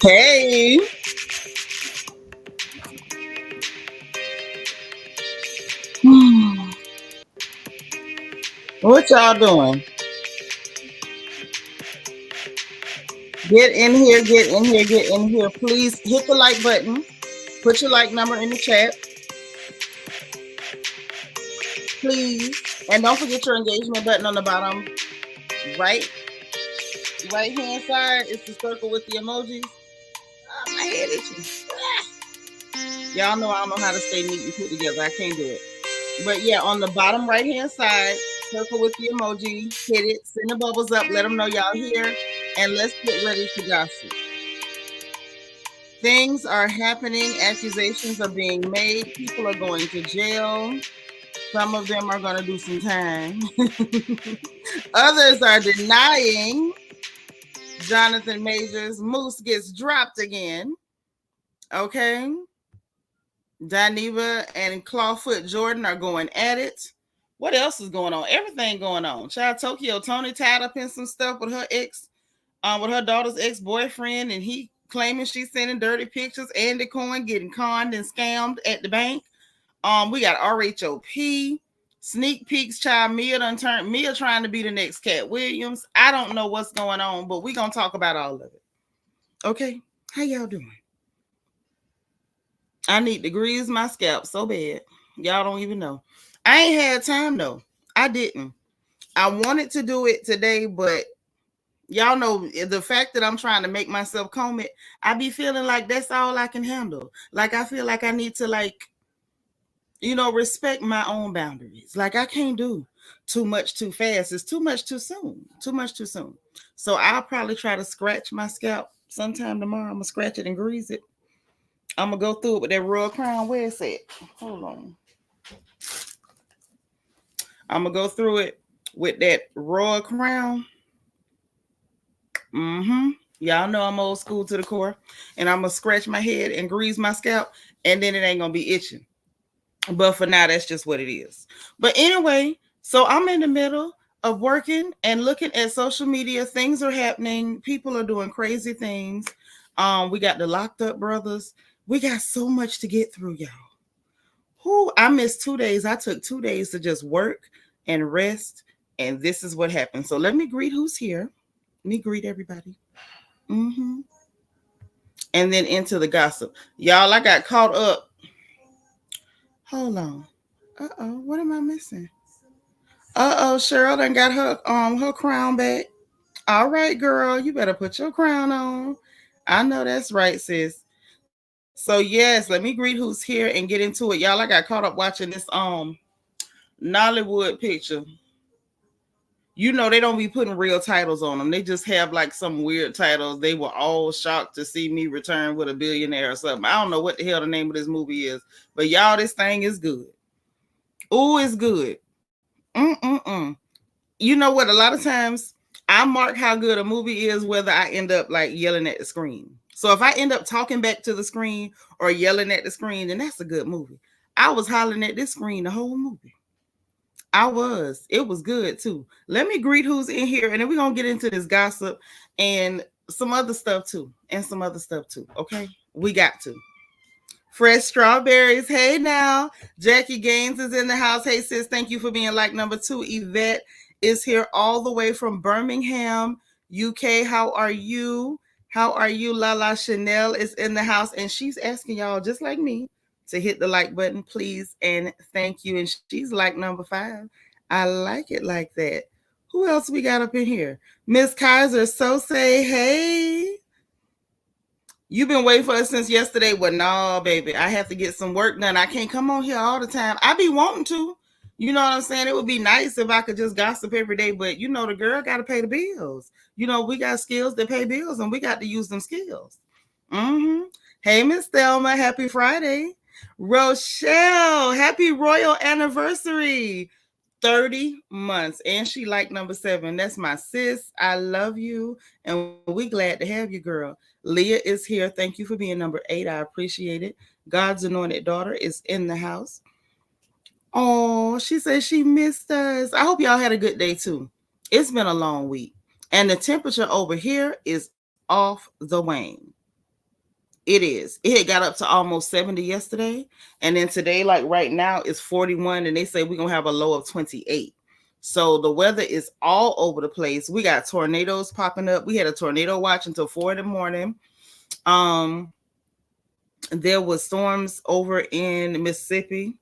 Hey, what y'all doing? Get in here, get in here, get in here. Please hit the like button. Put your like number in the chat, please. And don't forget your engagement button on the bottom right hand side. It's the circle with the emojis. Ah, my head itching. Y'all know I don't know how to stay neat and put together. I can't do it. But yeah, on the bottom right hand side, circle with the emoji, hit it, send the bubbles up, let them know y'all here, and let's get ready to gossip. Things are happening, accusations are being made, people are going to jail. Some of them are going to do some time. Others are denying. Jonathon Majors, Moose gets dropped again. Okay. Dineva and Clawfoot Jordan are going at it. What else is going on? Everything going on. Child Tokyo Tony tied up in some stuff with her with her daughter's ex-boyfriend, and he claiming she's sending dirty pictures. Andy Cohen getting conned and scammed at the bank. We got RHOP. Sneak peeks, child. Mia trying to be the next Katt Williams. I don't know what's going on, but we're gonna talk about all of it. Okay. How y'all doing? I need to grease my scalp so bad. Y'all don't even know. I ain't had time though. I didn't. I wanted to do it today, but y'all know the fact that I'm trying to make myself comb it, I be feeling like that's all I can handle. Like I feel like I need to respect my own boundaries. Like I can't do too much too fast. It's too much too soon. Too much too soon. So I'll probably try to scratch my scalp sometime tomorrow. I'm gonna scratch it and grease it. I'm gonna go through it with that Royal Crown. Where it's at? Hold on. I'm gonna go through it with that Royal Crown. Y'all know I'm old school to the core. And I'm gonna scratch my head and grease my scalp, and then it ain't gonna be itching. But for now, that's just what it is. But anyway, so I'm in the middle of working and looking at social media. Things are happening. People are doing crazy things. We got the locked up brothers. We got so much to get through, y'all. I missed 2 days. I took 2 days to just work and rest. And this is what happened. So let me greet who's here. Let me greet everybody. And then into the gossip. Y'all, I got caught up. Hold on. Uh-oh, what am I missing? Cheryl done got her crown back. All right, girl, you better put your crown on. I know that's right, sis. So yes, let me greet who's here and get into it. Y'all, I got caught up watching this Nollywood picture. You know they don't be putting real titles on them. They just have like some weird titles. They were all shocked to see me return with a billionaire or something. I don't know what the hell the name of this movie is, but y'all, this thing is good. Ooh, it's good. You know what? A lot of times I mark how good a movie is whether I end up like yelling at the screen. So if I end up talking back to the screen or yelling at the screen, then that's a good movie. I was hollering at this screen the whole movie. I was. It was good too. Let me greet who's in here, and then we're gonna get into this gossip and some other stuff too. Okay. We got to. Fresh strawberries. Hey now. Jackie Gaines is in the house. Hey sis, thank you for being like number 2. Yvette is here all the way from Birmingham, UK. How are you? How are you? Lala Chanel is in the house, and she's asking y'all, just like me, to hit the like button, please, and thank you. And she's like number 5. I like it like that. Who else we got up in here? Miss Kaiser, so say hey. You've been waiting for us since yesterday. Well, no, baby. I have to get some work done. I can't come on here all the time. I be wanting to. You know what I'm saying? It would be nice if I could just gossip every day, but you know, the girl got to pay the bills. You know, we got skills that pay bills, and we got to use them skills. Hey, Miss Thelma, happy Friday. Rochelle, happy royal anniversary. 30 months, and she like number 7. That's my sis. I love you, and we glad to have you, girl. Leah is here. Thank you for being number 8. I appreciate it. God's anointed daughter is in the house. Oh, she says she missed us. I hope y'all had a good day too. It's been a long week, and the temperature over here is off the wane. It is. It had got up to almost 70 yesterday. And then today, like right now, it's 41. And they say we're going to have a low of 28. So the weather is all over the place. We got tornadoes popping up. We had a tornado watch until 4 in the morning. There was storms over in Mississippi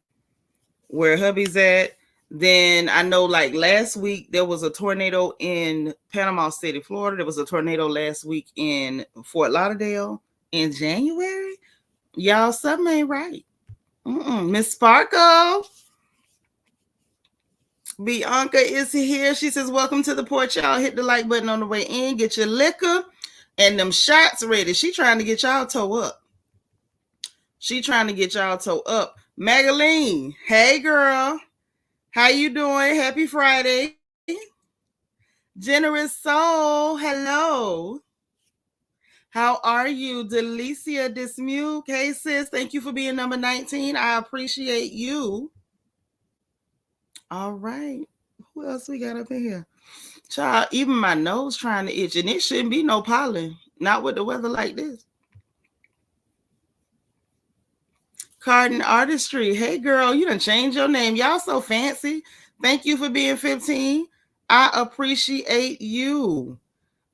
where hubby's at. Then I know like last week there was a tornado in Panama City, Florida. There was a tornado last week in Fort Lauderdale in January. Y'all, something ain't right. Miss Sparkle. Bianca is here. She says, welcome to the porch. Y'all hit the like button on the way in. Get your liquor and them shots ready. She trying to get y'all toe up. Magaline, hey girl. How you doing? Happy Friday. Generous Soul, hello. How are you? Delicia Dismuke, hey sis, thank you for being number 19. I appreciate you. All right. Who else we got up in here? Child, even my nose trying to itch, and it shouldn't be no pollen. Not with the weather like this. Cardin Artistry. Hey girl, you done changed your name. Y'all so fancy. Thank you for being 15. I appreciate you.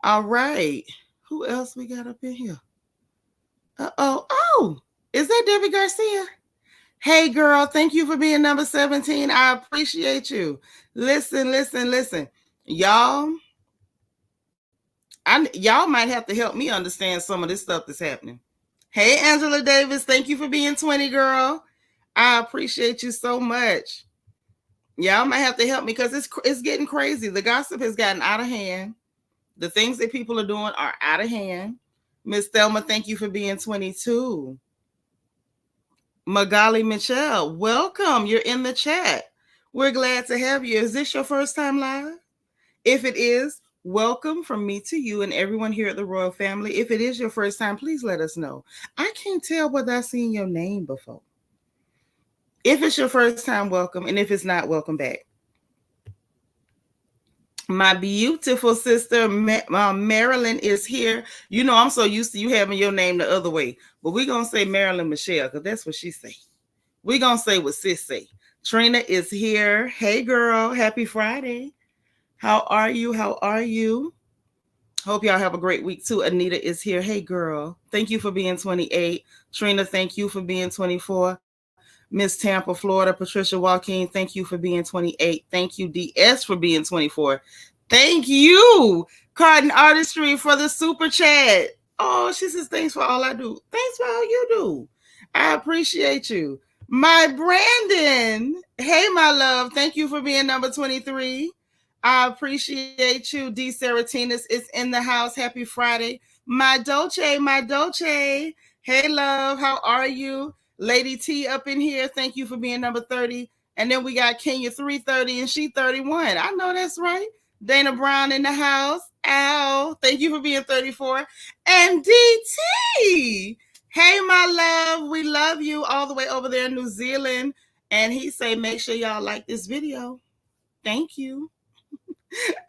All right. Who else we got up in here? Oh, is that Debbie Garcia? Hey girl, thank you for being number 17. I appreciate you. Listen. Y'all might have to help me understand some of this stuff that's happening. Hey, Angela Davis, thank you for being 20, girl. I appreciate you so much. Y'all might have to help me because it's getting crazy. The gossip has gotten out of hand. The things that people are doing are out of hand. Miss Thelma, thank you for being 22. Magali Michelle, welcome. You're in the chat. We're glad to have you. Is this your first time live? If it is, welcome from me to you and everyone here at the Royal Family. If it is your first time, please let us know. I can't tell whether I've seen your name before. If it's your first time, welcome. And if it's not, welcome back. My beautiful sister, Marilyn, is here. You know, I'm so used to you having your name the other way. But we're going to say Marilyn Michelle because that's what she say. We're going to say what sis say. Trina is here. Hey, girl. Happy Friday. How are you? Hope y'all have a great week, too. Anita is here. Hey, girl. Thank you for being 28. Trina, thank you for being 24. Miss Tampa, Florida, Patricia Joaquin, thank you for being 28. Thank you, DS, for being 24. Thank you, Cardin Artistry, for the super chat. Oh, she says, thanks for all I do. Thanks for all you do. I appreciate you. My Brandon, hey, my love, thank you for being number 23. I appreciate you. D. Seratinas is in the house. Happy Friday. My Dolce. Hey, love, how are you? Lady T up in here. Thank you for being number 30. And then we got Kenya 330 and she 31. I know that's right. Dana Brown in the house. Al, thank you for being 34. And DT. Hey, my love. We love you all the way over there in New Zealand. And he say, make sure y'all like this video. Thank you.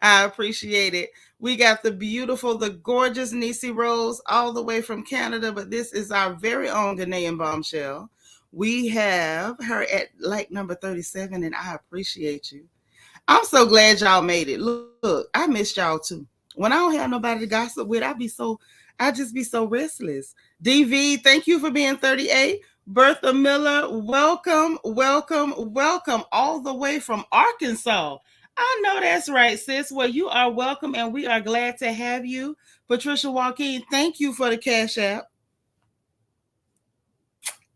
I appreciate it. We got the gorgeous Nisi Rose all the way from Canada, but this is our very own Ghanaian bombshell. We have her at like number 37, and I appreciate you. I'm so glad y'all made it. Look, I missed y'all too. When I don't have nobody to gossip with, I just be so restless. DV, thank you for being 38. Bertha Miller, welcome all the way from Arkansas. I know that's right, sis. Well, you are welcome, and we are glad to have you. Patricia Joaquin, thank you for the Cash App.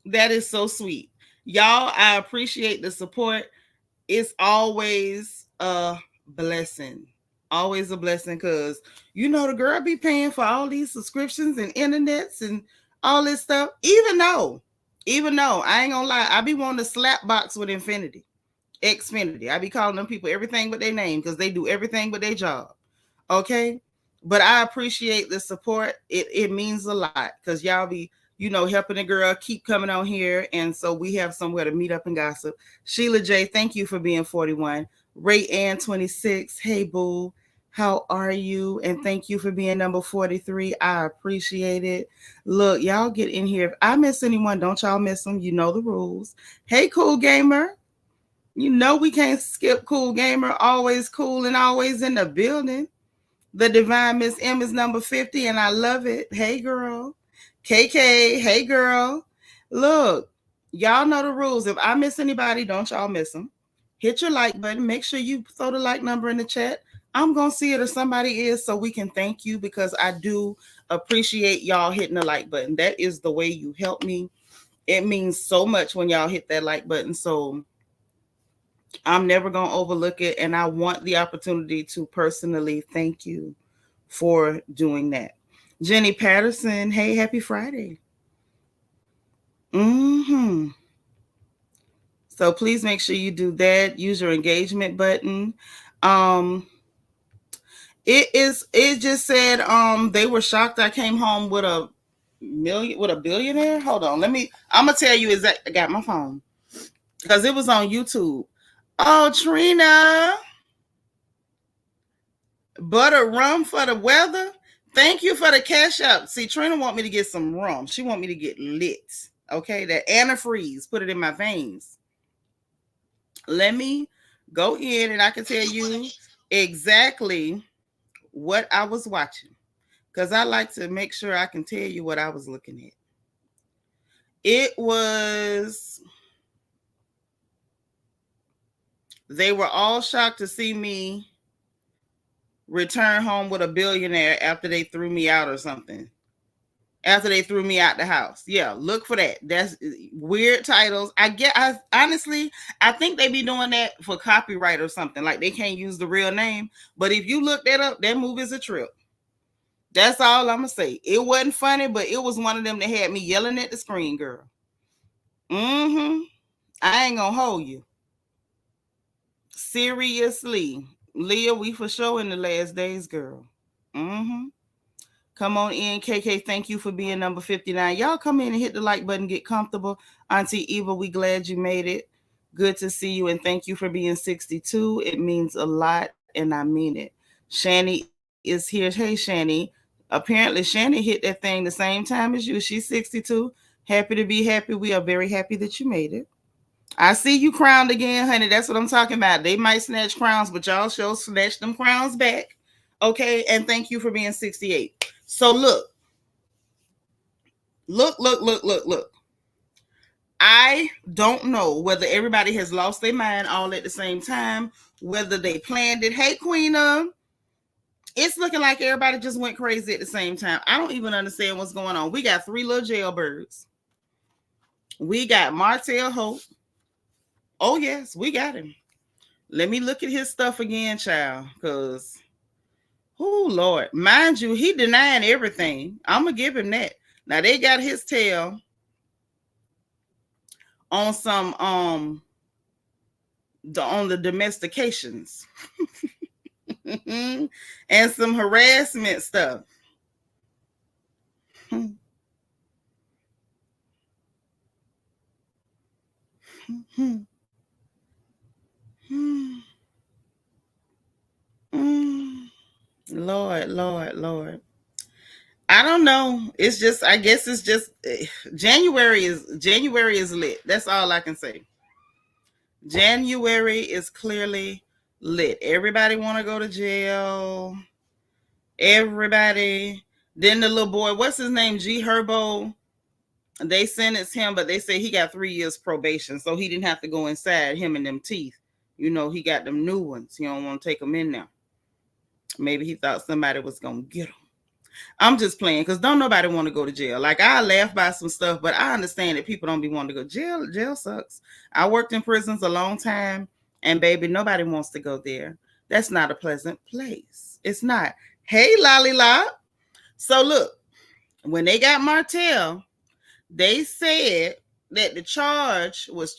That is so sweet. Y'all, I appreciate the support. It's always a blessing. Always a blessing because, you know, the girl be paying for all these subscriptions and internets and all this stuff. Even though, I ain't gonna lie, I be wanting to slap box with Xfinity. I be calling them people everything but their name because they do everything but their job. Okay? But I appreciate the support. It means a lot because y'all be, you know, helping the girl keep coming on here. And so we have somewhere to meet up and gossip. Sheila J., thank you for being 41. Ray Ann, 26. Hey, boo. How are you? And thank you for being number 43. I appreciate it. Look, y'all get in here. If I miss anyone, don't y'all miss them. You know the rules. Hey, cool gamer. You know we can't skip cool gamer. Always cool and always in the building. The Divine Miss M is number 50, and I love it. Hey, girl. KK, hey, girl. Look, y'all know the rules. If I miss anybody, don't y'all miss them. Hit your like button. Make sure you throw the like number in the chat. I'm going to see it if somebody is so we can thank you because I do appreciate y'all hitting the like button. That is the way you help me. It means so much when y'all hit that like button. So I'm never going to overlook it. And I want the opportunity to personally thank you for doing that. Jenny Patterson, hey, happy Friday. So please make sure you do that. Use your engagement button. It just said they were shocked I came home with a billionaire. Hold on. I'm gonna tell you exactly. I got my phone. Because it was on YouTube. Oh, Trina. Butter rum for the weather. Thank you for the cash up. See, Trina want me to get some rum. She want me to get lit. Okay, that antifreeze. Put it in my veins. Let me go in and I can tell you exactly what I was watching. Because I like to make sure I can tell you what I was looking at. They were all shocked to see me return home with a billionaire after they threw me out or something. After they threw me out the house. Yeah, look for that. That's weird titles. Honestly, I think they be doing that for copyright or something. Like they can't use the real name. But if you look that up, that movie's a trip. That's all I'm going to say. It wasn't funny, but it was one of them that had me yelling at the screen, girl. I ain't going to hold you. Seriously. Leah, we for sure in the last days, girl. Come on in, KK. Thank you for being number 59. Y'all come in and hit the like button. Get comfortable. Auntie Eva, we glad you made it. Good to see you, and thank you for being 62. It means a lot, and I mean it. Shani is here. Hey, Shani. Apparently, Shani hit that thing the same time as you. She's 62. Happy to be happy. We are very happy that you made it. I see you crowned again, honey. That's what I'm talking about. They might snatch crowns, but y'all sure snatch them crowns back. Okay, and thank you for being 68. So look. I don't know whether everybody has lost their mind all at the same time, whether they planned it. Hey, Queena. It's looking like everybody just went crazy at the same time. I don't even understand what's going on. We got 3 little jailbirds. We got Martel Holt. Oh, yes, we got him. Let me look at his stuff again, child, because, oh, Lord. Mind you, he denying everything. I'm going to give him that. Now, they got his tail on some, on the domestications. And some harassment stuff. Lord. I don't know. It's just, I guess it's just January is lit. That's all I can say. January is clearly lit. Everybody want to go to jail. Everybody. Then the little boy, what's his name? G Herbo. They sentenced him, but they say he got 3 years probation, so he didn't have to go inside, him and them teeth. You know, he got them new ones. He don't want to take them in now. Maybe he thought somebody was going to get him. I'm just playing because don't nobody want to go to jail. Like, I laugh by some stuff, but I understand that people don't be wanting to go. Jail sucks. I worked in prisons a long time, and baby, nobody wants to go there. That's not a pleasant place. It's not. Hey, Lollylop. So look, when they got Martel, they said that the charge was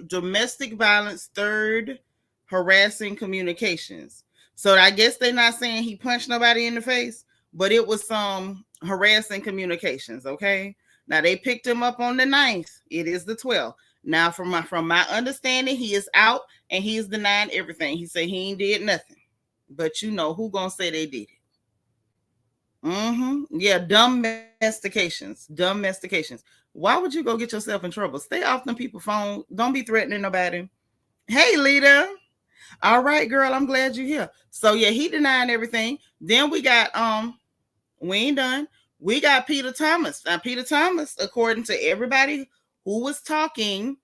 domestic violence, 3rd harassing communications. So I guess they're not saying he punched nobody in the face, but it was some harassing communications, okay? Now, they picked him up on the 9th. It is the 12th. Now, from my understanding, he is out and he is denying everything. He said he ain't did nothing. But you know who gonna say they did it? Yeah, domestications. Domestications. Why would you go get yourself in trouble? Stay off them people's phone. Don't be threatening nobody. Hey, Lita. All right, girl. I'm glad you're here. So yeah, he denying everything. Then we got we ain't done. We got Peter Thomas. Now, Peter Thomas, according to everybody who was talking,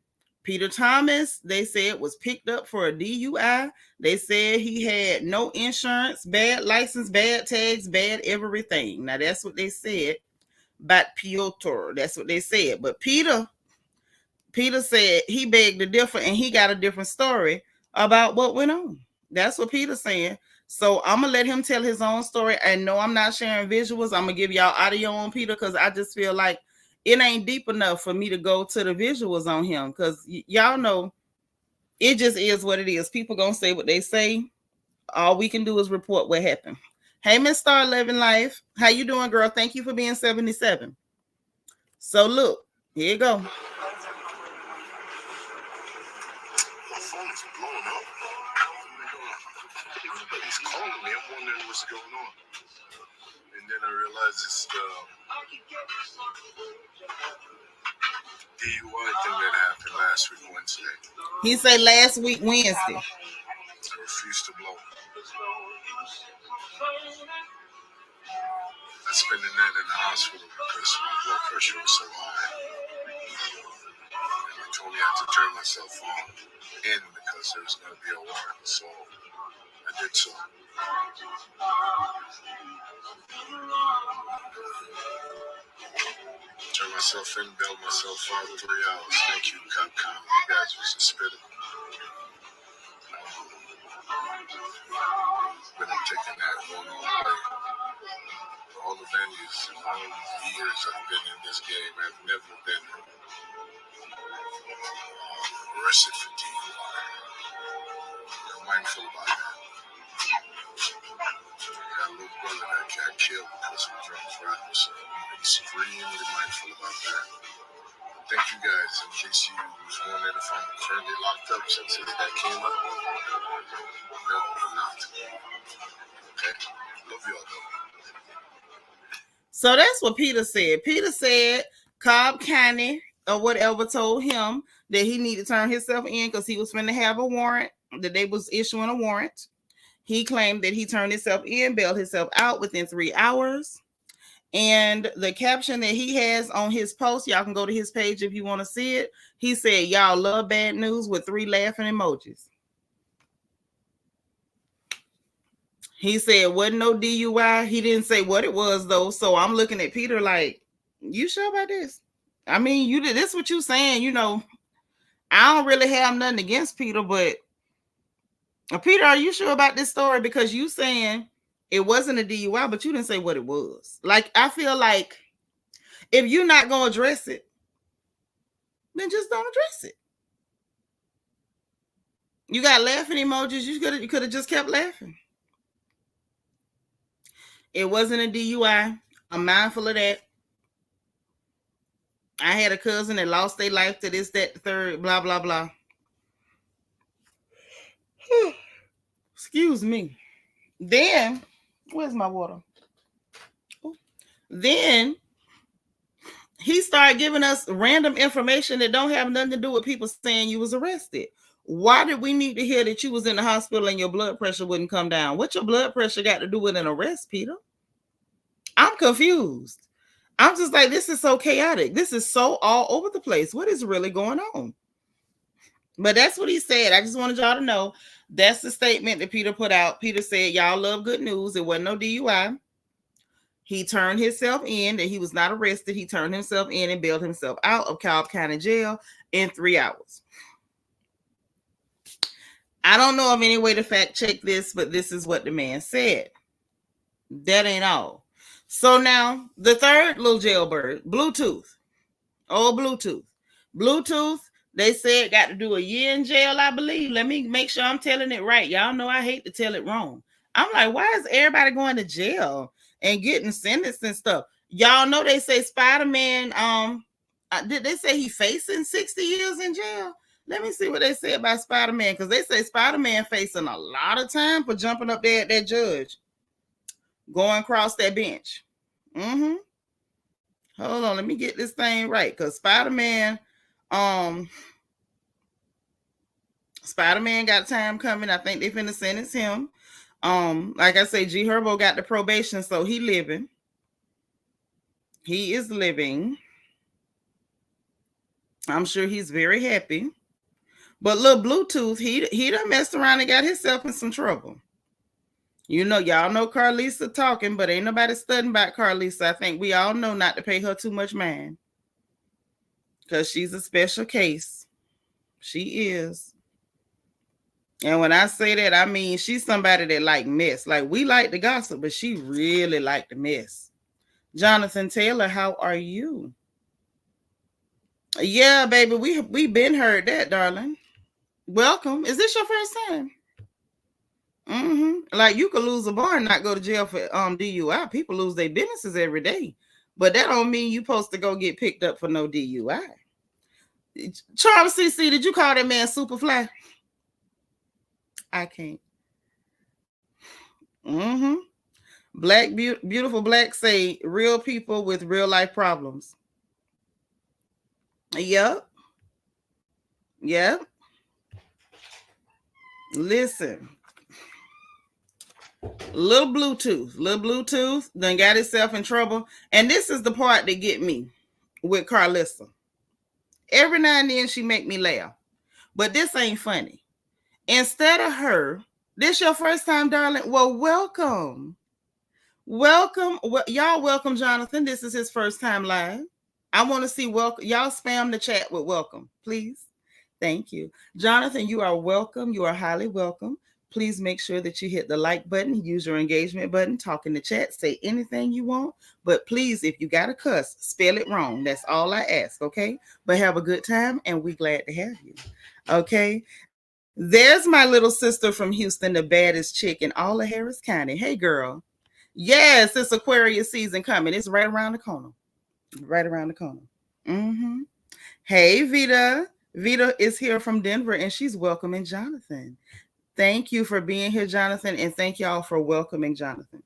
Peter Thomas, they said, was picked up for a DUI. They said he had no insurance, bad license, bad tags, bad everything. Now, that's what they said about Piotr. That's what they said. But Peter said he begged to differ, and he got a different story about what went on. That's what Peter's saying. So I'm gonna let him tell his own story. And no, I'm not sharing visuals. I'm gonna give y'all audio on Peter because I just feel like it ain't deep enough for me to go to the visuals on him. Because y'all know it just is what it is. People gonna say what they say. All we can do is report what happened. Hey, Miss Star 11 Life, how you doing, girl? Thank you for being 77. So look, here you go. Everybody's calling me. I'm wondering what's going on. And then I realized it's the DUI thing that happened last week Wednesday. He said last week Wednesday. I refused to blow. I spent the night in the hospital because my blood pressure was so high. And they told me I had to turn myself on in because there was going to be a warrant. So I did so. Turn myself in, bailed myself out 3 hours. Thank you, Katt. You guys was a spitter. But I'm taking that one all the way. All the venues and all the years I've been in this game, I've never been arrested for DUI. I'm mindful about that. I got a little brother that got killed because of drunk driving, so I'm extremely mindful about that. Thank you guys. In case you was wondering if I'm currently locked up since that came up, no, I'm not. Okay? Love y'all though. So that's what Peter said. Peter said Cobb County or whatever told him that he needed to turn himself in because he was going to have a warrant, that they was issuing a warrant. He claimed that he turned himself in, bailed himself out within 3 hours. And the caption that he has on his post, y'all can go to his page if you want to see it. He said, y'all love bad news with 3 laughing emojis. He said, wasn't no DUI. He didn't say what it was, though. So I'm looking at Peter like, you sure about this? I mean, you did this what you saying, you know. I don't really have nothing against Peter, but Peter, are you sure about this story? Because you saying it wasn't a DUI, but you didn't say what it was. Like, I feel like if you're not going to address it, then just don't address it. You got laughing emojis. You could have just kept laughing. It wasn't a DUI. I'm mindful of that. I had a cousin that lost their life to this, that, the third, blah, blah, blah. Excuse me. Then, where's my water? Then he started giving us random information that don't have nothing to do with people saying you was arrested. Why did we need to hear that you was in the hospital and your blood pressure wouldn't come down? What your blood pressure got to do with an arrest, Peter? I'm confused. I'm just like, this is so chaotic. This is so all over the place. What is really going on? But that's what he said. I just wanted y'all to know that's the statement that Peter put out. Peter said, y'all love good news. It wasn't no DUI. He turned himself in, that he was not arrested. He turned himself in and bailed himself out of Cobb County Jail in 3 hours. I don't know of any way to fact check this, but this is what the man said. That ain't all. So now the third little jailbird, Bluetooth. Oh, Bluetooth. Bluetooth, they said got to do a year in jail, I believe. Let me make sure I'm telling it right. Y'all know I hate to tell it wrong. I'm like, why is everybody going to jail and getting sentenced and stuff? Y'all know they say Spider-Man, did they say he facing 60 years in jail? Let me see what they say about Spider-Man, because they say Spider-Man facing a lot of time for jumping up there at that judge, going across that bench. Mm-hmm. Hold on, let me get this thing right, because um, Spider-Man got time coming. I think they finna sentence him. Like I say, G Herbo got the probation, so he living. He is living. I'm sure he's very happy. But little Bluetooth, he done messed around and got himself in some trouble. You know, y'all know Carlisa talking, but ain't nobody studying about Carlisa. I think we all know not to pay her too much mind, because she's a special case. She is. And when I say that, I mean she's somebody that like mess. Like, we like the gossip, but she really like the mess. Jonathon Taylor, how are you? Yeah, baby, we been heard that, darling. Welcome. Is this your first time? Mm-hmm. Like, you could lose a bar and not go to jail for DUI. People lose their businesses every day, but that don't mean you supposed to go get picked up for no DUI. Charles CC, did you call that man Superfly? I can't. Mm-hmm. Black beautiful black say real people with real life problems. Yep. Yep. Listen. Little Bluetooth done got itself in trouble. And this is the part that get me with Carlissa. Every now and then she make me laugh, but this ain't funny. Instead of her, this your first time, darling? Well, welcome. Welcome. Well, y'all welcome Jonathon. This is his first time live. I want to see welcome. Y'all spam the chat with welcome, please. Thank you. Jonathon, you are welcome. You are highly welcome. Please make sure that you hit the like button, use your engagement button, talk in the chat, say anything you want. But please, if you got a cuss, spell it wrong. That's all I ask, okay? But have a good time, and we glad to have you, okay? There's my little sister from Houston, the baddest chick in all of Harris County. Hey, girl. Yes, it's Aquarius season coming. It's right around the corner. Right around the corner. Mm-hmm. Hey, Vita. Vita is here from Denver, and she's welcoming Jonathon. Thank you for being here, Jonathon, and thank y'all for welcoming Jonathon.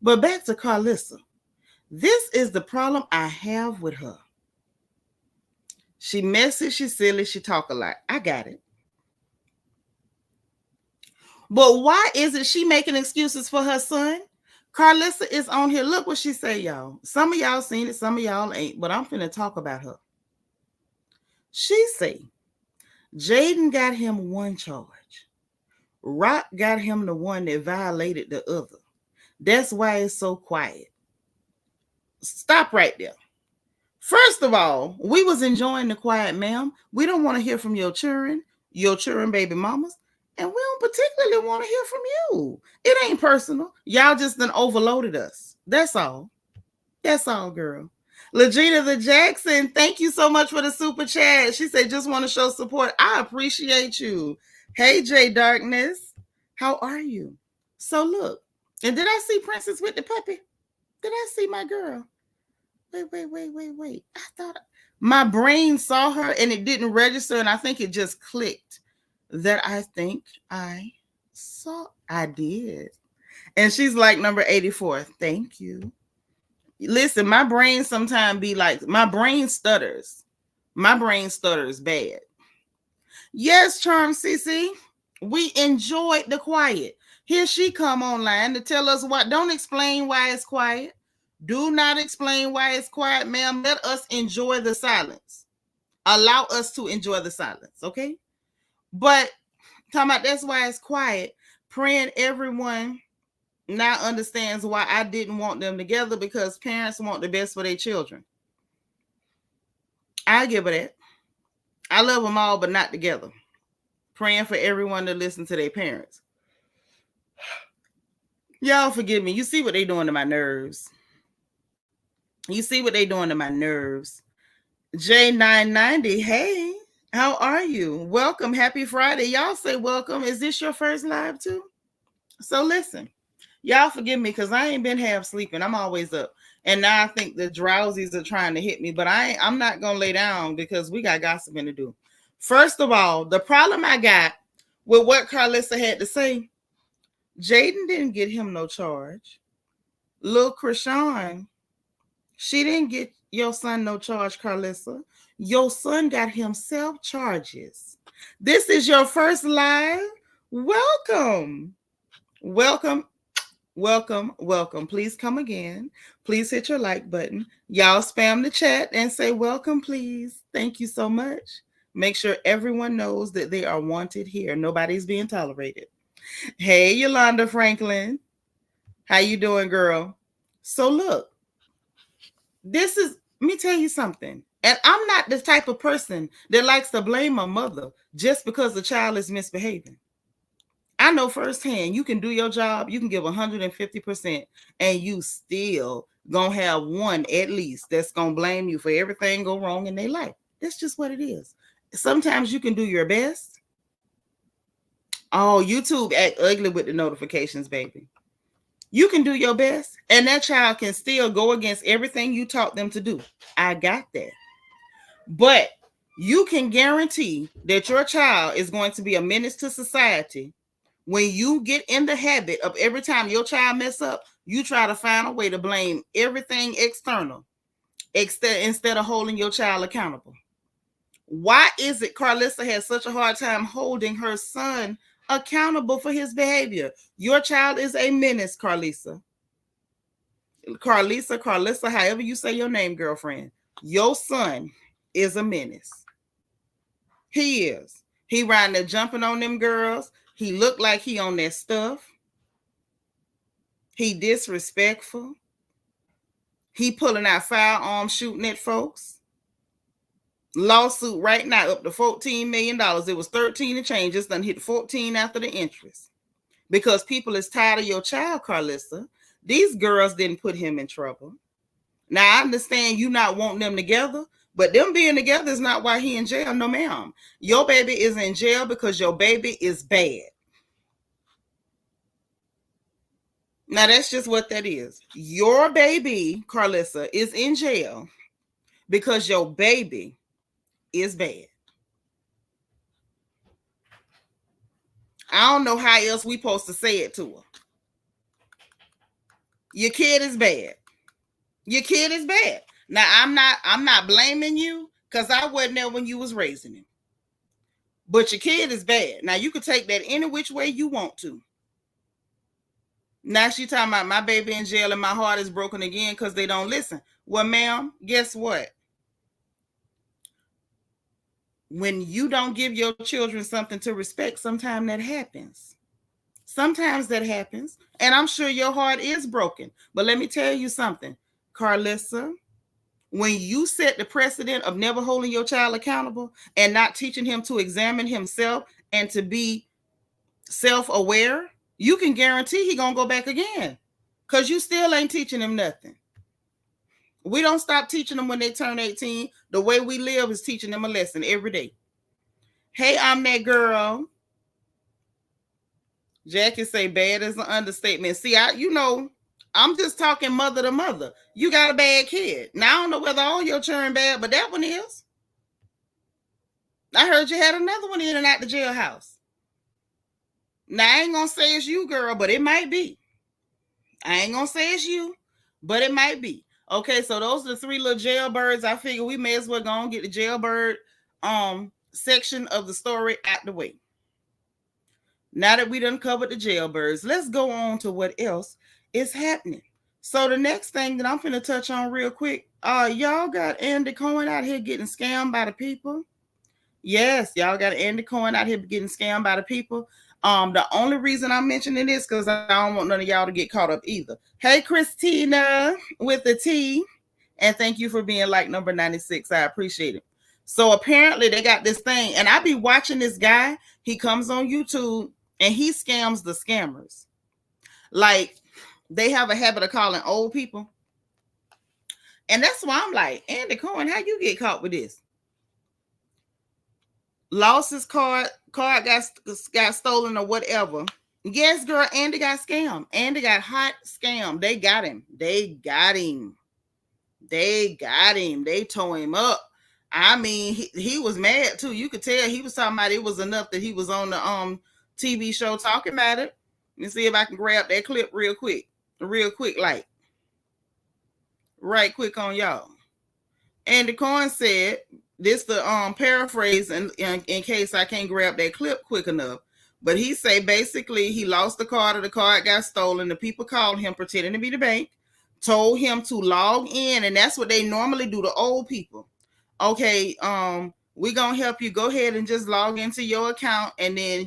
But back to Carlissa. This is the problem I have with her. She messy, she silly, she talk a lot. I got it. But why is it she making excuses for her son? Carlissa is on here. Look what she say, y'all. Some of y'all seen it, some of y'all ain't, but I'm finna talk about her. She say, Jaden got him one charge. RHOP got him the one that violated the other. That's why it's so quiet. Stop right there. First of all, we was enjoying the quiet, ma'am. We don't want to hear from your children baby mamas, and we don't particularly want to hear from you. It ain't personal. Y'all just done overloaded us. That's all. That's all, girl. Legina the Jackson, thank you so much for the super chat. She said, just want to show support. I appreciate you. Hey, J Darkness. How are you? So look, and did I see Princess with the puppy? Did I see my girl? Wait. I thought my brain saw her and it didn't register, and I think it just clicked that I think I saw. I did. And she's like number 84. Thank you. Listen, my brain sometimes be like, my brain stutters. My brain stutters bad. Yes, Charm CC. We enjoyed the quiet. Here she come online to tell us what. Don't explain why it's quiet. Do not explain why it's quiet, ma'am. Let us enjoy the silence. Allow us to enjoy the silence, okay? But talking about that's why it's quiet. Praying everyone now understands why I didn't want them together, because parents want the best for their children. I give her that. I love them all, but not together. Praying for everyone to listen to their parents. Y'all forgive me. You see what they doing to my nerves. You see what they doing to my nerves. J990, hey, how are you? Welcome. Happy Friday. Y'all say welcome. Is this your first live too? So listen, y'all forgive me because I ain't been half sleeping. I'm always up. And now I think the drowsies are trying to hit me, but I'm not going to lay down because we got gossiping to do. First of all, the problem I got with what Carlissa had to say, Jaden didn't get him no charge. Lil Krishan, she didn't get your son no charge, Carlissa. Your son got himself charges. This is your first live. Welcome. Welcome. Welcome, welcome. Please come again. Please hit your like button. Y'all spam the chat and say welcome, please. Thank you so much. Make sure everyone knows that they are wanted here. Nobody's being tolerated. Hey, Yolanda Franklin. How you doing, girl? So look, let me tell you something. And I'm not the type of person that likes to blame a mother just because the child is misbehaving. I know firsthand, you can do your job, you can give 150%, and you still gonna have one at least that's gonna blame you for everything go wrong in their life. That's just what it is. Sometimes you can do your best. Oh, YouTube act ugly with the notifications, baby. You can do your best, and that child can still go against everything you taught them to do. I got that. But you can guarantee that your child is going to be a menace to society when you get in the habit of every time your child mess up, you try to find a way to blame everything external instead of holding your child accountable. Why is it Carlissa has such a hard time holding her son accountable for his behavior? Your child is a menace, Carlissa. Carlissa, however you say your name, girlfriend. Your son is a menace. He is. He riding there jumping on them girls. He looked like he on that stuff. He disrespectful. He pulling out firearms, shooting at folks. Lawsuit right now up to $14 million. It was 13 and change. It's done hit 14 after the interest. Because people is tired of your child, Carlissa. These girls didn't put him in trouble. Now, I understand you not wanting them together, but them being together is not why he in jail. No, ma'am. Your baby is in jail because your baby is bad. Now, that's just what that is. Your baby, Carlissa, is in jail because your baby is bad. I don't know how else we supposed to say it to her. Your kid is bad. Your kid is bad. Now, I'm not blaming you because I wasn't there when you was raising him. But your kid is bad. Now, you can take that any which way you want to. Now she talking about my baby in jail and my heart is broken again because they don't listen. Well, ma'am, guess what? When you don't give your children something to respect, sometimes that happens. Sometimes that happens. And I'm sure your heart is broken. But let me tell you something, Carlissa. When you set the precedent of never holding your child accountable and not teaching him to examine himself and to be self-aware, you can guarantee he gonna go back again because you still ain't teaching him nothing. We don't stop teaching them when they turn 18. The way we live is teaching them a lesson every day. Hey, I'm that girl. Jackie say bad is an understatement. See, I'm just talking mother to mother. You got a bad kid. Now, I don't know whether all your children bad, but that one is. I heard you had another one in and out the jailhouse. Now, I ain't going to say it's you, girl, but it might be. I ain't going to say it's you, but it might be. Okay, so those are the three little jailbirds. I figure we may as well go and get the jailbird section of the story out the way. Now that we done covered the jailbirds, let's go on to what else is happening. So the next thing that I'm going to touch on real quick, y'all got Andy Cohen out here getting scammed by the people. Yes, y'all got Andy Cohen out here getting scammed by the people. The only reason I'm mentioning this because I don't want none of y'all to get caught up either. Hey, Christina with the T, and thank you for being like number 96. I appreciate it. So apparently they got this thing, and I be watching this guy. He comes on YouTube and he scams the scammers. Like they have a habit of calling old people, and that's why I'm like, Andy Cohen, how you get caught with this? Lost his card got stolen or whatever. Yes, girl, Andy got scammed. Andy got hot scammed. They got him. They tore him up. I mean, he was mad too. You could tell he was talking about it was enough that he was on the TV show talking about it. Let me see if I can grab that clip real quick, like right quick on y'all. Andy Cohen said this the paraphrase in case I can't grab that clip quick enough. But he say basically he lost the card or the card got stolen. The people called him pretending to be the bank, told him to log in, and that's what they normally do to old people. Okay, we gonna help you. Go ahead and just log into your account, and then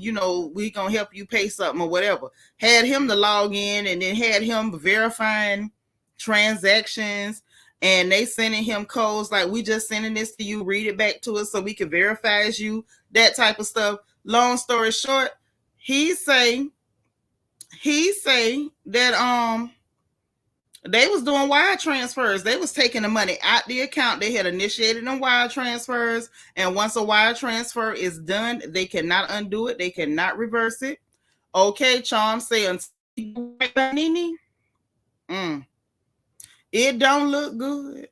we gonna help you pay something or whatever. Had him to log in, and then had him verifying transactions, and they sending him codes like, we just sending this to you, read it back to us so we can verify as you, that type of stuff. Long story short, he say that they was doing wire transfers. They was taking the money out the account. They had initiated them wire transfers, and once a wire transfer is done, they cannot undo it. They cannot reverse it. Okay, Charm say until Nene, it don't look good.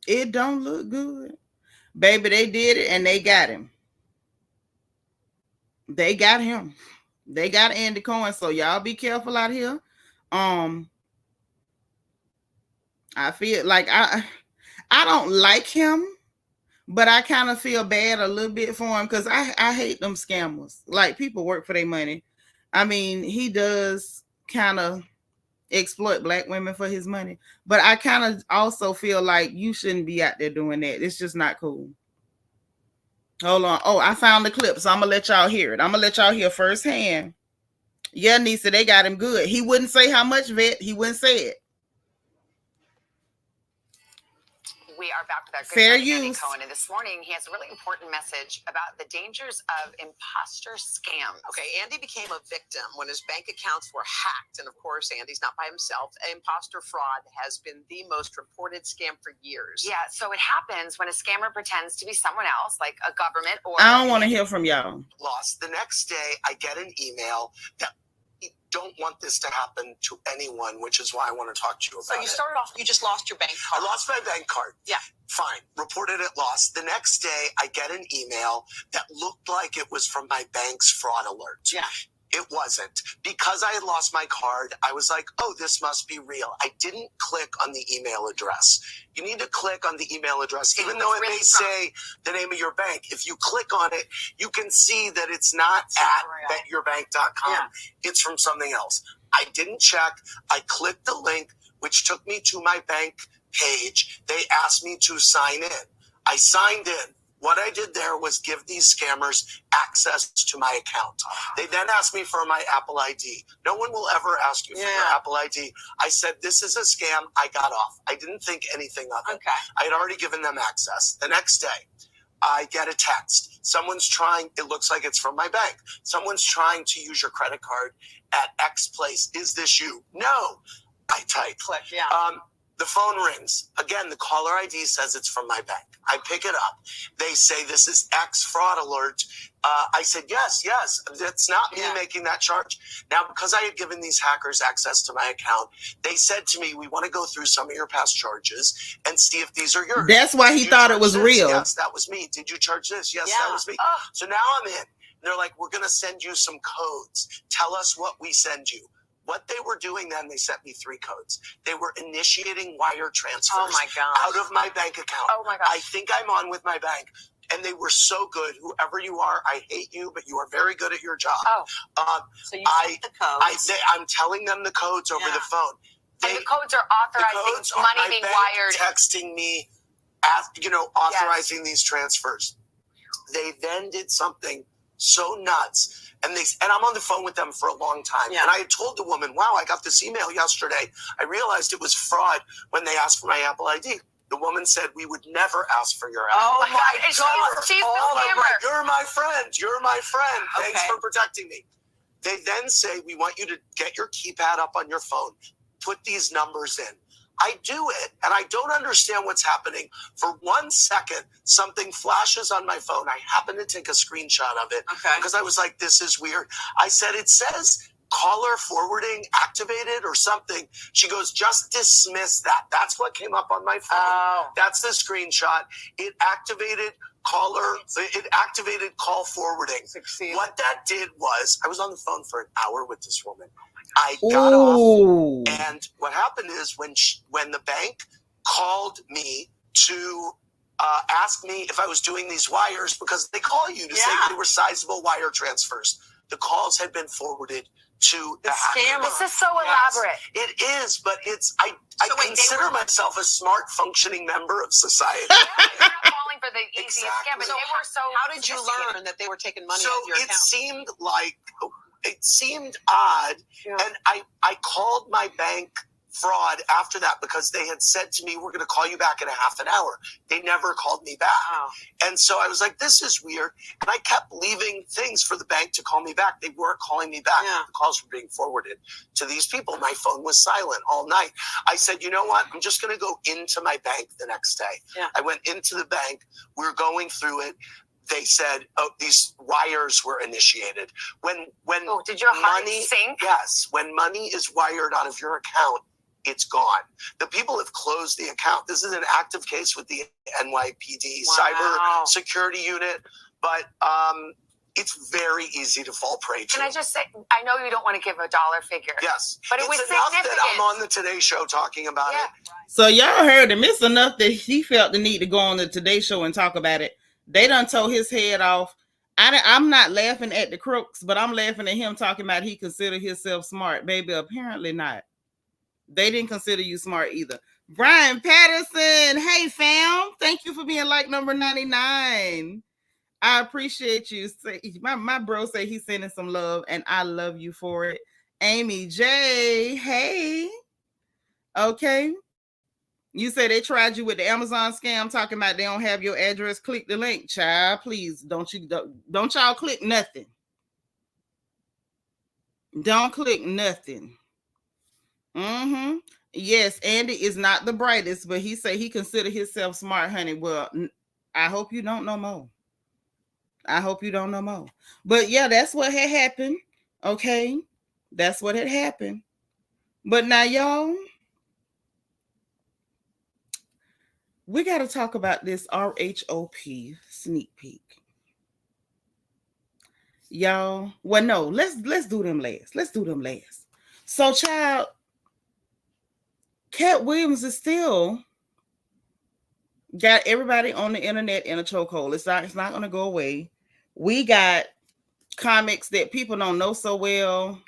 It don't look good. Baby, they did it and they got him. They got him. They got Andy Cohen. So y'all be careful out here. I feel like I don't like him, but I kind of feel bad a little bit for him because I hate them scammers. Like, people work for their money. I mean, he does kind of exploit black women for his money, but I kind of also feel like you shouldn't be out there doing that. It's just not cool. Hold on. Oh, I found the clip, so I'm gonna let y'all hear it. I'm gonna let y'all hear firsthand. Yeah, Nisa, they got him good. He wouldn't say how much, Vet. He wouldn't say it. We are back with our good Fair friend Andy use. Cohen, and this morning he has a really important message about the dangers of imposter scams. Okay, Andy became a victim when his bank accounts were hacked, and of course, Andy's not by himself. Imposter fraud has been the most reported scam for years. Yeah, so it happens when a scammer pretends to be someone else, like a government or... I don't want to hear from y'all. Lost. The next day, I get an email that don't want this to happen to anyone, which is why I want to talk to you about it. So you started off, you just lost your bank card. I lost my bank card. Yeah. Fine. Reported it lost. The next day, I get an email that looked like it was from my bank's fraud alert. Yeah. It wasn't. Because I had lost my card, I was like, oh, this must be real. I didn't click on the email address. You need to click on the email address, even though it may say the name of your bank. If you click on it, you can see that it's not at betyourbank.com. Yeah. It's from something else. I didn't check. I clicked the link, which took me to my bank page. They asked me to sign in. I signed in. What I did there was give these scammers access to my account. They then asked me for my Apple ID. No one will ever ask you for your Apple ID. I said, this is a scam. I got off. I didn't think anything of it. Okay. I had already given them access. The next day, I get a text. Someone's trying, it looks like it's from my bank. Someone's trying to use your credit card at X place. Is this you? No. I type. Click, yeah. The phone rings. Again, the caller ID says it's from my bank. I pick it up. They say, this is X fraud alert. I said, yes. That's not me making that charge. Now, because I had given these hackers access to my account, they said to me, we want to go through some of your past charges and see if these are yours. That's why he thought it was real. Yes, that was me. Did you charge this? Yes, that was me. So now I'm in. They're like, we're going to send you some codes. Tell us what we send you. What they were doing then, they sent me 3 codes. They were initiating wire transfers out of my bank account. Oh my gosh. I think I'm on with my bank. And they were so good. Whoever you are, I hate you, but you are very good at your job. So you sent the codes. I'm telling them the codes over the phone. And the codes are authorizing money being wired. Texting me, authorizing these transfers. They then did something so nuts. And I'm on the phone with them for a long time. Yeah. And I had told the woman, wow, I got this email yesterday. I realized it was fraud when they asked for my Apple ID. The woman said, we would never ask for your Apple ID. Oh my God. She's the scammer. You're my friend. You're my friend. Okay. Thanks for protecting me. They then say, we want you to get your keypad up on your phone. Put these numbers in. I do it, and I don't understand what's happening. For 1 second, something flashes on my phone. I happen to take a screenshot of it because I was like, this is weird. I said, it says caller forwarding activated or something. She goes, just dismiss that. That's what came up on my phone. Oh. That's the screenshot. It activated call forwarding. Succeed. What that did was, I was on the phone for an hour with this woman. I got off, and what happened is when the bank called me to ask me if I was doing these wires, because they call you to say they were sizable wire transfers. The calls had been forwarded to the hacker. This is so elaborate. It is, but I consider myself a smart, functioning member of society. They're not falling for the easiest scam, but So they were so. How did you learn that they were taking money out of your account? It seemed odd, and I called my bank fraud after that because they had said to me, we're going to call you back in a half an hour. They never called me back. Wow. And so I was like, this is weird. And I kept leaving things for the bank to call me back. They weren't calling me back. Yeah. The calls were being forwarded to these people. My phone was silent all night. I said, you know what? I'm just going to go into my bank the next day. Yeah. I went into the bank. We were going through it. They said, oh, these wires were initiated. When did your heart money sink? Yes. When money is wired out of your account, it's gone. The people have closed the account. This is an active case with the NYPD cyber security unit, but it's very easy to fall prey to. Can I just say, I know you don't want to give a dollar figure. Yes. But it was enough significant. that I'm on the Today Show talking about it. So y'all heard him. It's enough that he felt the need to go on the Today Show and talk about it. They done tore his head off. I'm not laughing at the crooks, but I'm laughing at him talking about he considered himself smart. Baby, apparently not. They didn't consider you smart either. Brian Patterson, hey fam, thank you for being like number 99. I appreciate you. My bro say he's sending some love, and I love you for it. Amy J, hey. Okay. You say they tried you with the Amazon scam, talking about they don't have your address. Click the link, child. Please don't y'all click nothing. Don't click nothing. Mm-hmm. Yes, Andy is not the brightest, but he say he consider himself smart, honey. Well, I hope you don't know more. I hope you don't know more. But yeah, that's what had happened. Okay, that's what had happened. But now, y'all, we got to talk about this RHOP sneak peek. Y'all, well, no, let's do them last. Let's do them last. So, child, Katt Williams is still got everybody on the internet in a chokehold. It's not going to go away. We got comics that people don't know so well.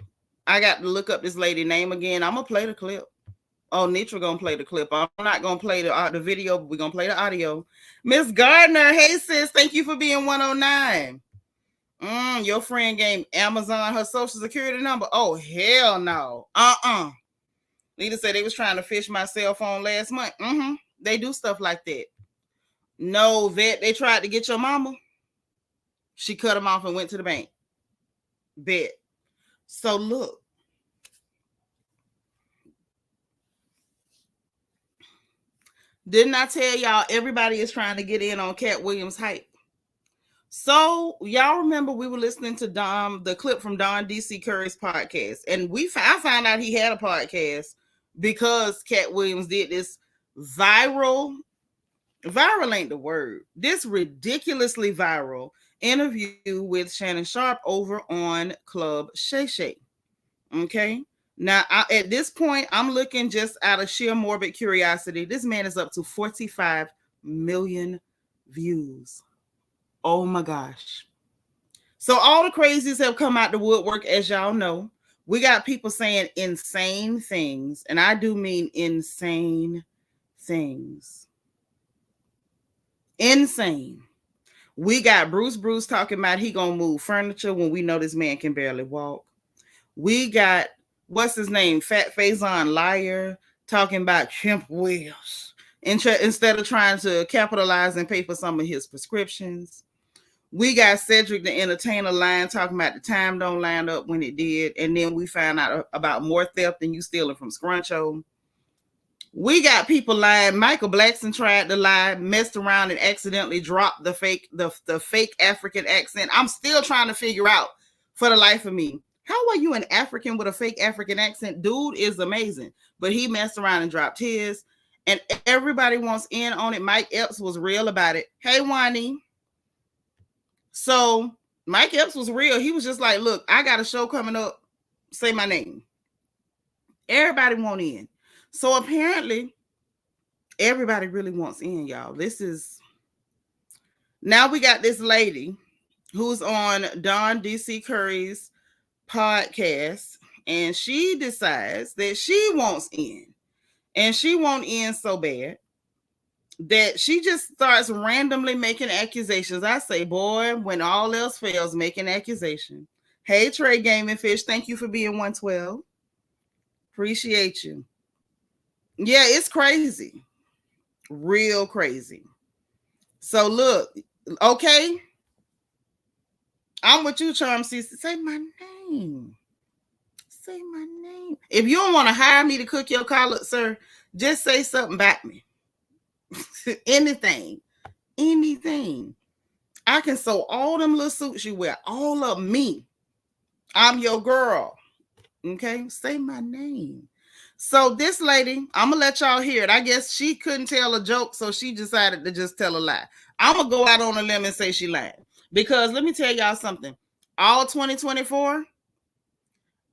I got to look up this lady name again. I'm going to play the clip. Oh, Nitra going to play the clip. I'm not going to play the video, but we're going to play the audio. Miss Gardner, hey sis, thank you for being 109. Your friend gave Amazon her social security number. Oh, hell no. Nita said they was trying to fish my cell phone last month. They do stuff like that. No, vet, they tried to get your mama. She cut them off and went to the bank. Bet. So look. Didn't I tell y'all everybody is trying to get in on Katt Williams' hype? So y'all remember we were listening to the clip from Don D.C. Curry's podcast, and I found out he had a podcast because Katt Williams did this viral ain't the word, this ridiculously viral interview with Shannon Sharp over on Club Shay Shay. Okay. Now, at this point, I'm looking just out of sheer morbid curiosity. This man is up to 45 million views. Oh my gosh. So all the crazies have come out the woodwork, as y'all know. We got people saying insane things, and I do mean insane things. Insane. We got Bruce talking about he gonna move furniture when we know this man can barely walk. We got, what's his name? Fat Faison Liar talking about Kemp Wills instead of trying to capitalize and pay for some of his prescriptions. We got Cedric the Entertainer lying, talking about the time don't line up when it did. And then we found out about more theft than you stealing from Scruncho. We got people lying. Michael Blackson tried to lie, messed around and accidentally dropped the fake African accent. I'm still trying to figure out for the life of me How are you an African with a fake African accent? Dude is amazing. But he messed around and dropped his. And everybody wants in on it. Mike Epps was real about it. Hey, Wani. So Mike Epps was real. He was just like, look, I got a show coming up. Say my name. Everybody want in. So apparently, everybody really wants in, y'all. Now we got this lady who's on Don D.C. Curry's podcast, and she decides that she wants in. And she won't in so bad that she just starts randomly making accusations. I say, boy, when all else fails, making accusation. Hey, Trey Gaming Fish, thank you for being 112. Appreciate you. Yeah, it's crazy. Real crazy. So look, okay. I'm with you, Charm C. Say my name. Say my name. If you don't want to hire me to cook your collard, sir, just say something about me. Anything. I can sew all them little suits you wear. All of me. I'm your girl. Okay? Say my name. So this lady, I'm going to let y'all hear it. I guess she couldn't tell a joke, so she decided to just tell a lie. I'm going to go out on a limb and say she lied. Because let me tell y'all something. All 2024,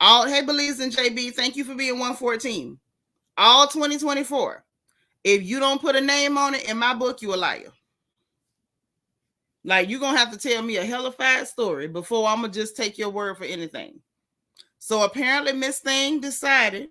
hey, Belize and JB, thank you for being 114. All 2024, if you don't put a name on it, in my book, you a liar. Like, you're going to have to tell me a hellified story before I'm going to just take your word for anything. So apparently Miss Thing decided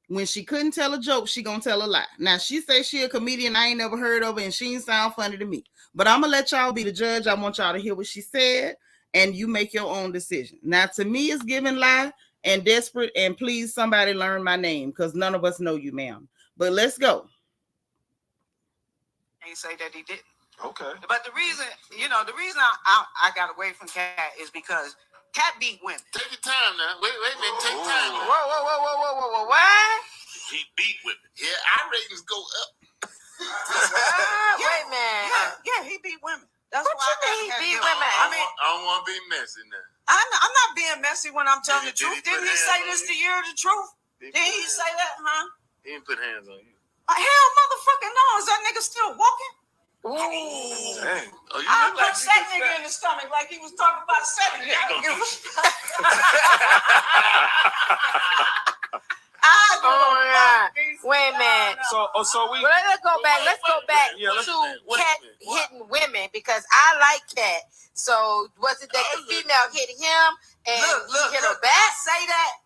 when she couldn't tell a joke, she going to tell a lie. Now, she says she a comedian I ain't never heard of, and she ain't sound funny to me. But I'm going to let y'all be the judge. I want y'all to hear what she said, and you make your own decision. Now, to me, it's giving lie and desperate, and please, somebody learn my name, because none of us know you, ma'am. But let's go. He say that he didn't. Okay. But the reason I got away from Katt is because Katt beat women. Take your time now. Wait a minute. Take time. Whoa. What? He beat women. Yeah, our ratings go up. Wait a minute. Yeah, he beat women. That's what why you mean he beat women? I don't want to be messy now. I'm not being messy when I'm telling the truth. Didn't Didn't he say this the year of the truth? Didn't he say that, huh? He didn't put hands on you. Hell motherfucking no. Is that nigga still walking? Dang. Oh, you I look like punched that nigga in the stomach like he was talking about seven. Wait a minute. So we. Well, let's go back to Katt hitting women, because I like Katt. So was it that the female hit him and he hit her back? Say that.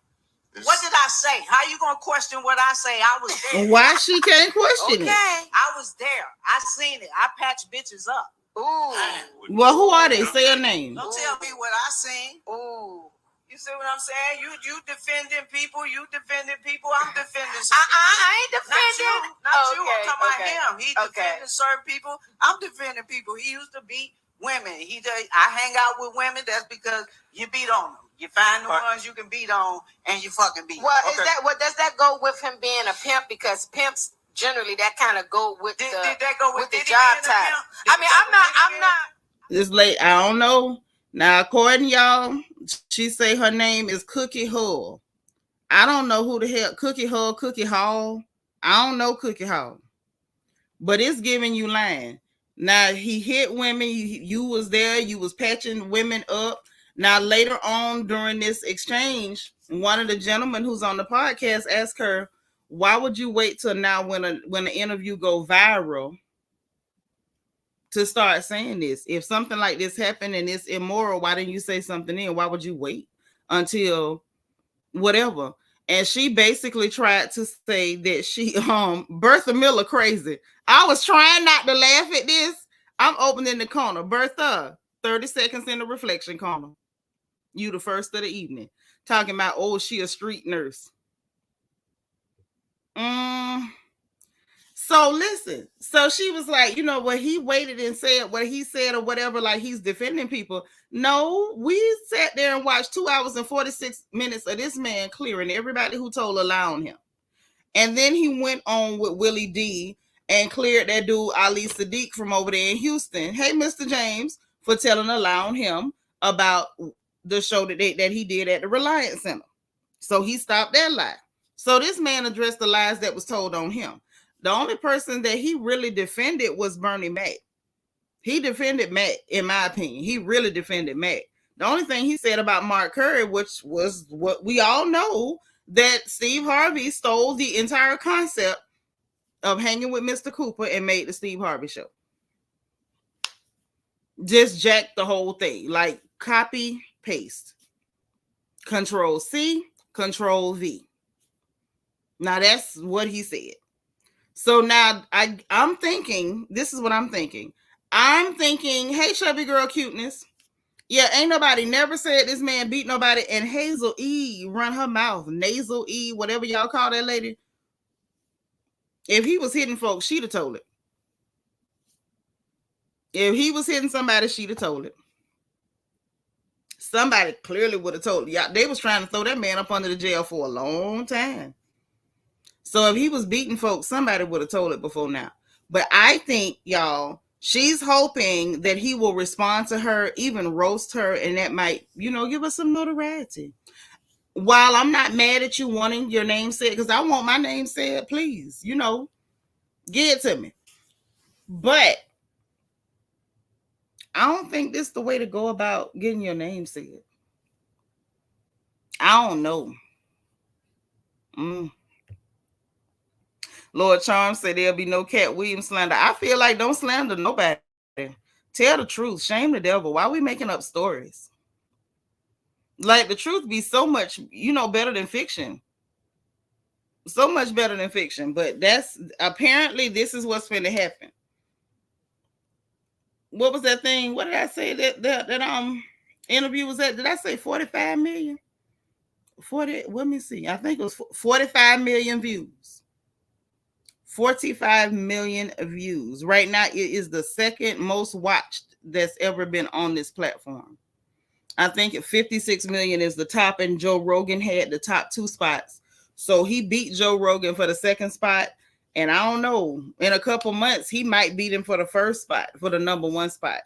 What did I say? How you gonna question what I say? I was there. Why she can't question it? I was there. I seen it. I patched bitches up. Ooh. Well, who are they? Say a name. Don't tell me what I seen. Ooh. You see what I'm saying? You defending people. You defending people. I'm defending. I ain't defending. Not you. I'm talking about him. He defending certain people. I'm defending people. He used to beat women. I hang out with women. That's because you beat on them. You find the ones you can beat on, and you fucking beat. Well, does that go with him being a pimp? Because pimps generally that kind of go with did that go with the job title. I mean, I'm not. It's late. I don't know. Now, according y'all, she say her name is Cookie Hull. I don't know who the hell Cookie Hull, Cookie Hall. I don't know Cookie Hall, but it's giving you lying. Now he hit women. You was there. You was patching women up. Now, later on during this exchange, one of the gentlemen who's on the podcast asked her, why would you wait till now when an interview go viral to start saying this? If something like this happened and it's immoral, why didn't you say something then? Why would you wait until whatever? And she basically tried to say that she, Bertha Miller crazy. I was trying not to laugh at this. I'm opening the corner. Bertha, 30 seconds in the reflection corner. You the first of the evening. Talking about, oh, she a street nurse. So listen. So she was like, you know, he waited and said what he said or whatever, like he's defending people. No, we sat there and watched 2 hours and 46 minutes of this man clearing everybody who told a lie on him. And then he went on with Willie D and cleared that dude Ali Sadiq from over there in Houston. Hey, Mr. James, for telling a lie on him about the show that he did at the Reliance Center. So he stopped that lie. So this man addressed the lies that was told on him. The only person that he really defended was Bernie Mac. He defended Mac, in my opinion. He really defended Mac. The only thing he said about Mark Curry, which was what we all know, that Steve Harvey stole the entire concept of hanging with Mr. Cooper and made the Steve Harvey show. Just jacked the whole thing. Like copy, paste. Control C, Control V. Now that's what he said. So now I'm thinking, this is what I'm thinking. I'm thinking, hey, chubby girl cuteness. Yeah, ain't nobody never said this man beat nobody. And Hazel E run her mouth. Nasal E, whatever y'all call that lady. If he was hitting folks, she'd have told it. If he was hitting somebody, she'd have told it. Somebody clearly would have told it. Yeah, they was trying to throw that man up under the jail for a long time. So if he was beating folks, somebody would have told it before now. But I think, y'all, she's hoping that he will respond to her, even roast her, and that might, give us some notoriety. While I'm not mad at you wanting your name said, because I want my name said, please, give it to me. But I don't think this is the way to go about getting your name said. I don't know. Lord Charm said there'll be no Katt Williams slander. I feel like don't slander nobody. Tell the truth. Shame the devil. Why are we making up stories? Like the truth be so much, better than fiction. So much better than fiction. But that's apparently this is what's going to happen. What was that thing? What did I say that interview was at? Did I say 45 million? 40, let me see. I think it was 45 million views. 45 million views. Right now, it is the second most watched that's ever been on this platform. I think 56 million is the top, and Joe Rogan had the top 2 spots. So he beat Joe Rogan for the second spot. And I don't know, in a couple months, he might beat him for the first spot, for the number 1 spot.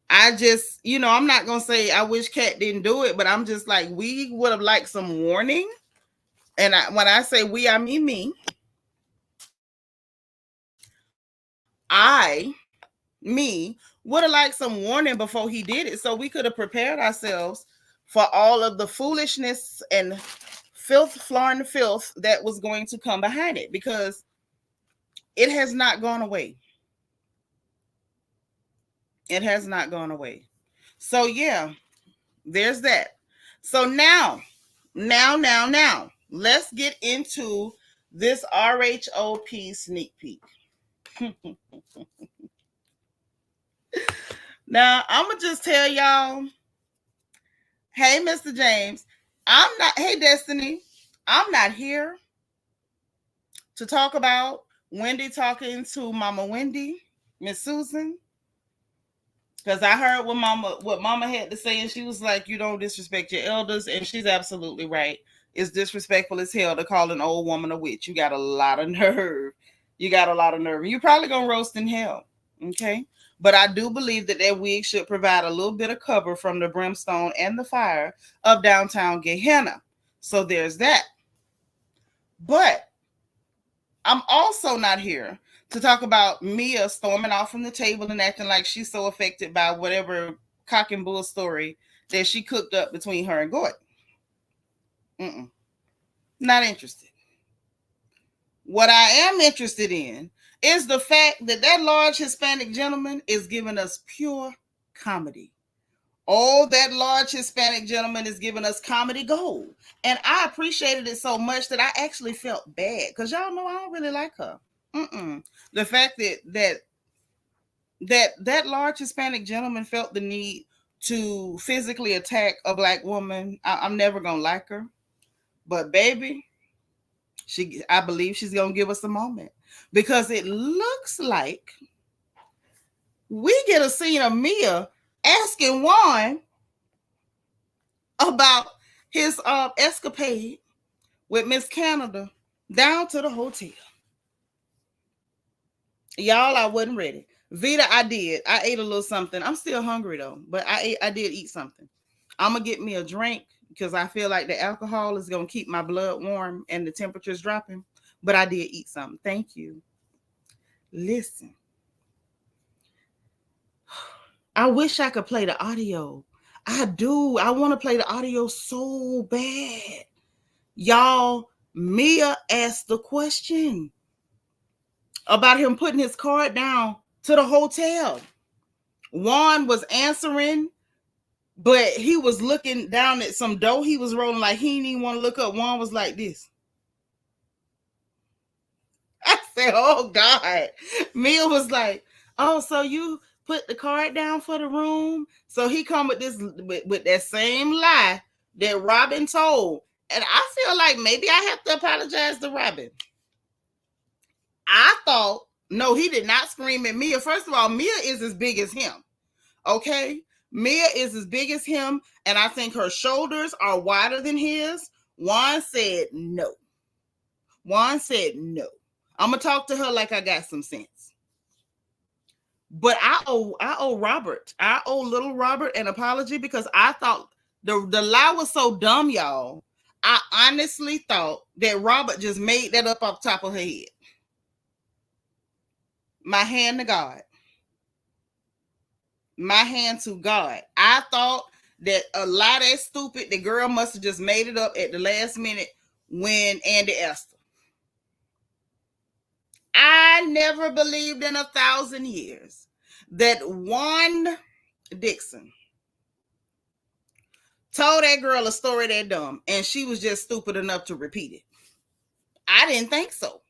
I just, I'm not going to say I wish Katt didn't do it, but I'm just like, we would have liked some warning. And when I say we, I mean me. Me, would have liked some warning before he did it, so we could have prepared ourselves for all of the foolishness and flooring filth that was going to come behind it, because it has not gone away. It has not gone away. So yeah, there's that. So now, let's get into this RHOP sneak peek. Now, I'm going to just tell y'all, hey, Mr. James, hey, Destiny, I'm not here to talk about Wendy talking to Mama Wendy, Miss Susan, because I heard what Mama had to say, and she was like, you don't disrespect your elders, and she's absolutely right. It's disrespectful as hell to call an old woman a witch. You got a lot of nerve. You're probably going to roast in hell, okay? But I do believe that wig should provide a little bit of cover from the brimstone and the fire of downtown Gehenna. So there's that. But I'm also not here to talk about Mia storming off from the table and acting like she's so affected by whatever cock and bull story that she cooked up between her and Gordon. Not interested. What I am interested in is the fact that large Hispanic gentleman is giving us pure comedy. Oh, that large Hispanic gentleman is giving us comedy gold. And I appreciated it so much that I actually felt bad, because y'all know I don't really like her. The fact that large Hispanic gentleman felt the need to physically attack a Black woman, I'm never going to like her. But baby, I believe she's going to give us a moment, because it looks like we get a scene of Mia asking Juan about his escapade with Miss Canada down to the hotel. Y'all, I wasn't ready. Vita, I did. I ate a little something. I'm still hungry though, but I did eat something. I'm gonna get me a drink because I feel like the alcohol is gonna keep my blood warm and the temperature's dropping. But I did eat something. Thank you. Listen, I wish I could play the audio. I do. I want to play the audio so bad. Y'all, Mia asked the question about him putting his card down to the hotel. Juan was answering, but he was looking down at some dough he was rolling like he didn't even want to look up. Juan was like this. I said, oh God. Mia was like, oh, so you put the card down for the room? So he come with this with that same lie that Robin told. And I feel like maybe I have to apologize to Robin. I thought, no, he did not scream at Mia. First of all, Mia is as big as him. Okay? Mia is as big as him, and I think her shoulders are wider than his. Juan said no. Juan said no. I'm going to talk to her like I got some sense. But I owe Robert. I owe little Robert an apology because I thought the lie was so dumb, y'all. I honestly thought that Robert just made that up off the top of her head. My hand to God. My hand to God. I thought that a lie that stupid, the girl must have just made it up at the last minute when Andy asked her. I never believed in 1,000 years that Juan Dixon told that girl a story that dumb and she was just stupid enough to repeat it. I didn't think so.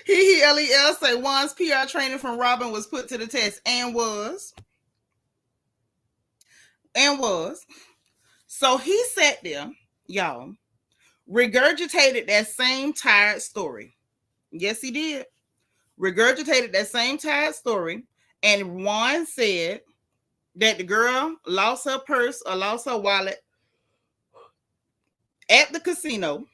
LEL say Juan's PR training from Robin was put to the test and was. So he sat there, y'all, regurgitated that same tired story. Yes, he did. Regurgitated that same tired story. And Juan said that the girl lost her purse or lost her wallet at the casino.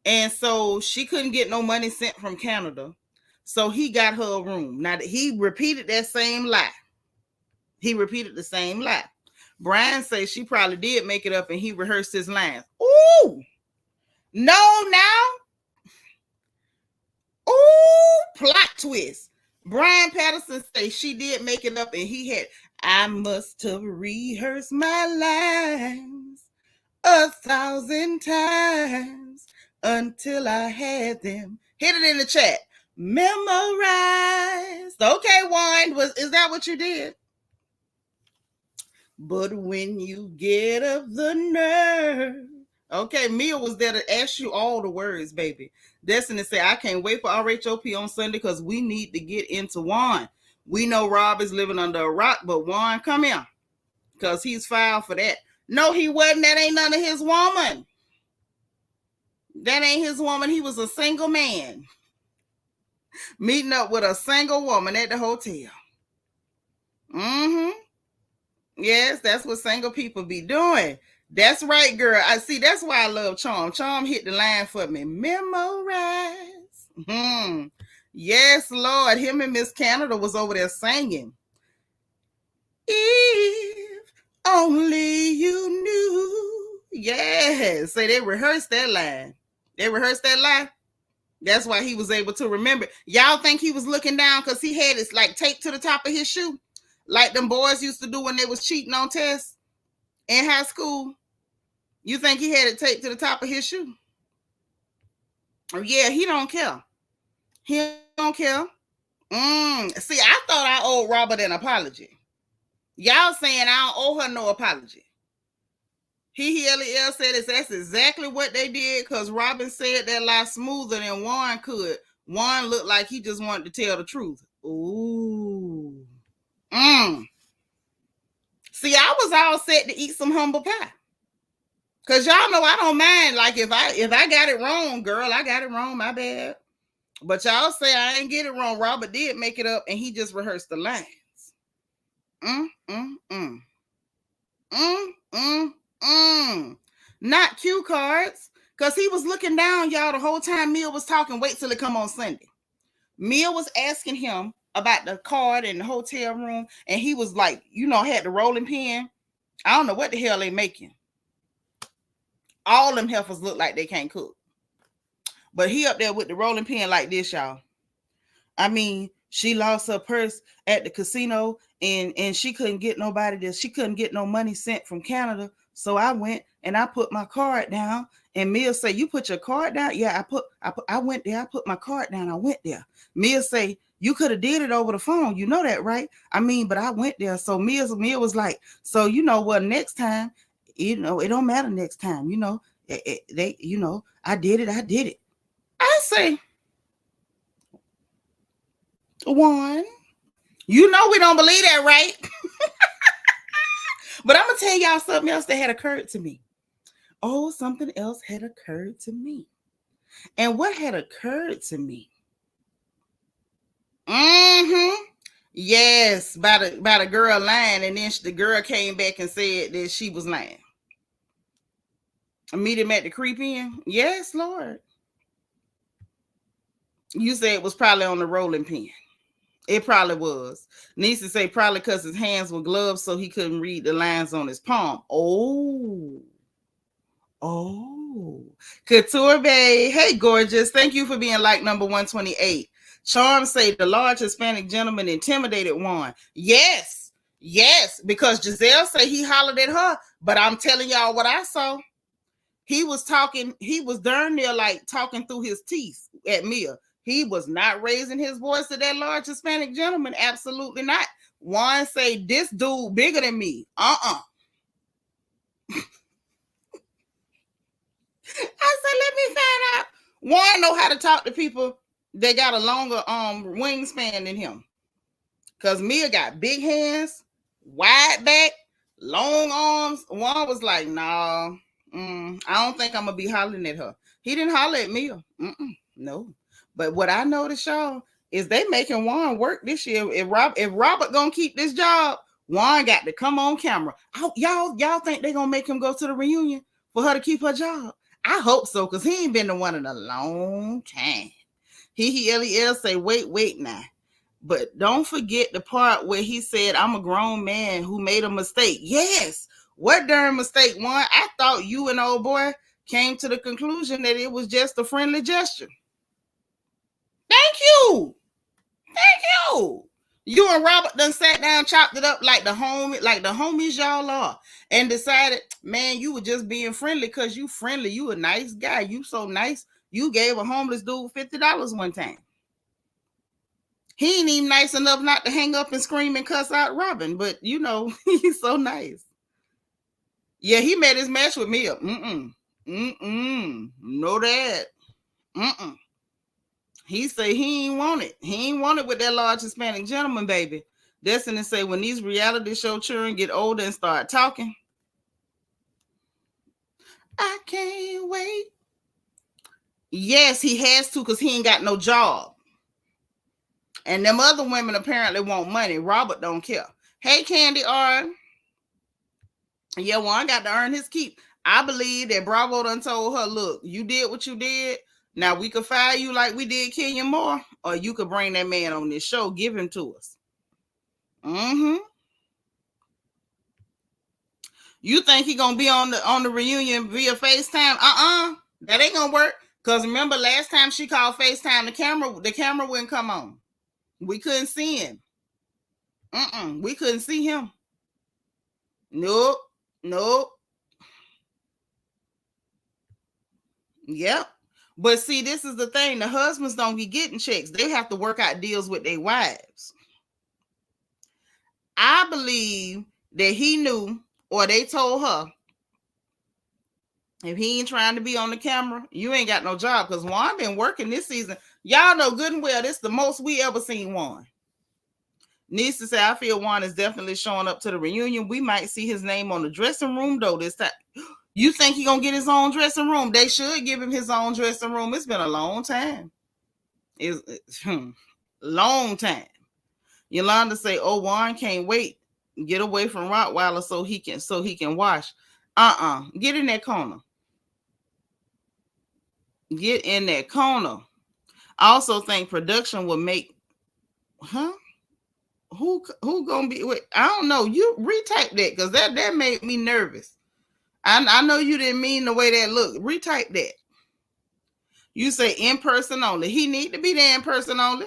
And so she couldn't get no money sent from Canada. So he got her a room. Now, he repeated that same lie. He repeated the same lie. Brian says she probably did make it up and he rehearsed his lines. Ooh. No, now. Ooh, plot twist. Brian Patterson says she did make it up and he had, I must have rehearsed my lines 1,000 times until I had them. Hit it in the chat. Memorized. Okay, Juan, is that what you did? But when you get up the nerve. Okay, Mia was there to ask you all the words, baby. Destiny said, I can't wait for RHOP on Sunday because we need to get into Juan. We know Rob is living under a rock, but Juan, come here because he's filed for that. No, he wasn't. That ain't none of his woman. That ain't his woman. He was a single man meeting up with a single woman at the hotel. Mm-hmm. Yes, that's what single people be doing. That's right, girl. I see. That's why I love Charm. Charm hit the line for me. Memorize. Yes, Lord. Him and Miss Canada was over there singing. If only you knew. Yes. So they rehearsed that line. That's why he was able to remember. Y'all think he was looking down because he had it like taped to the top of his shoe? Like them boys used to do when they was cheating on tests in high school. You think he had it taped to the top of his shoe? Oh, yeah, he don't care. He don't care. See, I thought I owed Robert an apology. Y'all saying I don't owe her no apology. LEL said that's exactly what they did because Robin said that lie smoother than Juan could. Juan looked like he just wanted to tell the truth. Ooh. See, I was all set to eat some humble pie. Cause y'all know I don't mind. Like if I got it wrong, girl, I got it wrong. My bad. But y'all say I ain't get it wrong. Robert did make it up, and he just rehearsed the lines. Not cue cards. Because he was looking down, y'all, the whole time Mia was talking. Wait till it come on Sunday. Mia was asking him about the card in the hotel room, and he was like, had the rolling pin. I don't know what the hell they making. All them heifers look like they can't cook. But he up there with the rolling pin like this, y'all. I mean, she lost her purse at the casino, and she couldn't get she couldn't get no money sent from Canada. So I went and I put my card down. And Mia say, "You put your card down?" Yeah, I went there. I put my card down. I went there. Mia say, "You could have did it over the phone. You know that, right?" I mean, but I went there. So Mia was like, "So next time, it don't matter next time. I did it. I say, one, we don't believe that, right? But I'm gonna tell y'all something else that had occurred to me. Oh, something else had occurred to me. And what had occurred to me? Yes, by the girl lying, and then the girl came back and said that she was lying. Meet him at the creep in. Yes, Lord. You said it was probably on the rolling pin. It probably was. Nisa say probably because his hands were gloved, so he couldn't read the lines on his palm. Oh. Couture Bay. Hey, gorgeous. Thank you for being like number 128. Charm say the large Hispanic gentleman intimidated Juan. Yes, because Giselle say he hollered at her, but I'm telling y'all what I saw. He was darn near like talking through his teeth at Mia. He was not raising his voice to that large Hispanic gentleman. Absolutely not. Juan say, this dude bigger than me. I said, let me find out. Juan know how to talk to people that got a longer wingspan than him. Because Mia got big hands, wide back, long arms. Juan was like, nah, I don't think I'm going to be hollering at her. He didn't holler at Mia. No. But what I noticed, y'all, is they making Juan work this year. If Robert going to keep this job, Juan got to come on camera. Y'all think they going to make him go to the reunion for her to keep her job? I hope so, because he ain't been the one in a long time. Lel say, wait now. But don't forget the part where he said, I'm a grown man who made a mistake. Yes. What darn mistake, Juan? I thought you and old boy came to the conclusion that it was just a friendly gesture. Thank you. You and Robert done sat down, chopped it up like the homies y'all are, and decided, man, you were just being friendly because you friendly. You a nice guy. You so nice. You gave a homeless dude $50 one time. He ain't even nice enough not to hang up and scream and cuss out Robin, but he's so nice. Yeah, he made his match with Mia. Know that. He say he ain't want it. He ain't want it with that large Hispanic gentleman, baby. Destiny say when these reality show children get older and start talking, I can't wait. Yes, he has to because he ain't got no job. And them other women apparently want money. Robert don't care. Hey, Candy R. Yeah, well, I got to earn his keep. I believe that Bravo done told her, look, you did what you did. Now we could fire you like we did Kenyon Moore, or you could bring that man on this show, give him to us. You think he gonna be on the reunion via FaceTime? That ain't gonna work. Cause remember last time she called FaceTime, the camera wouldn't come on. We couldn't see him. We couldn't see him. Nope. Yep. But see, this is the thing. The husbands don't be getting checks. They have to work out deals with their wives. I believe that he knew, or they told her, if he ain't trying to be on the camera, you ain't got no job. Because Juan been working this season. Y'all know good and well this is the most we ever seen Juan. Needs to say, I feel Juan is definitely showing up to the reunion. We might see his name on the dressing room, though, this time. You think he gonna get his own dressing room? They should give him his own dressing room. It's been a long time. It's long time. Yolanda say, "Oh, Juan can't wait. Get away from Rottweiler so he can wash." Get in that corner. Get in that corner. I also think production will make, who gonna be? Wait, I don't know. You retype that because that made me nervous. I know you didn't mean the way that looked. Retype that. You say in person only. He need to be there in person only.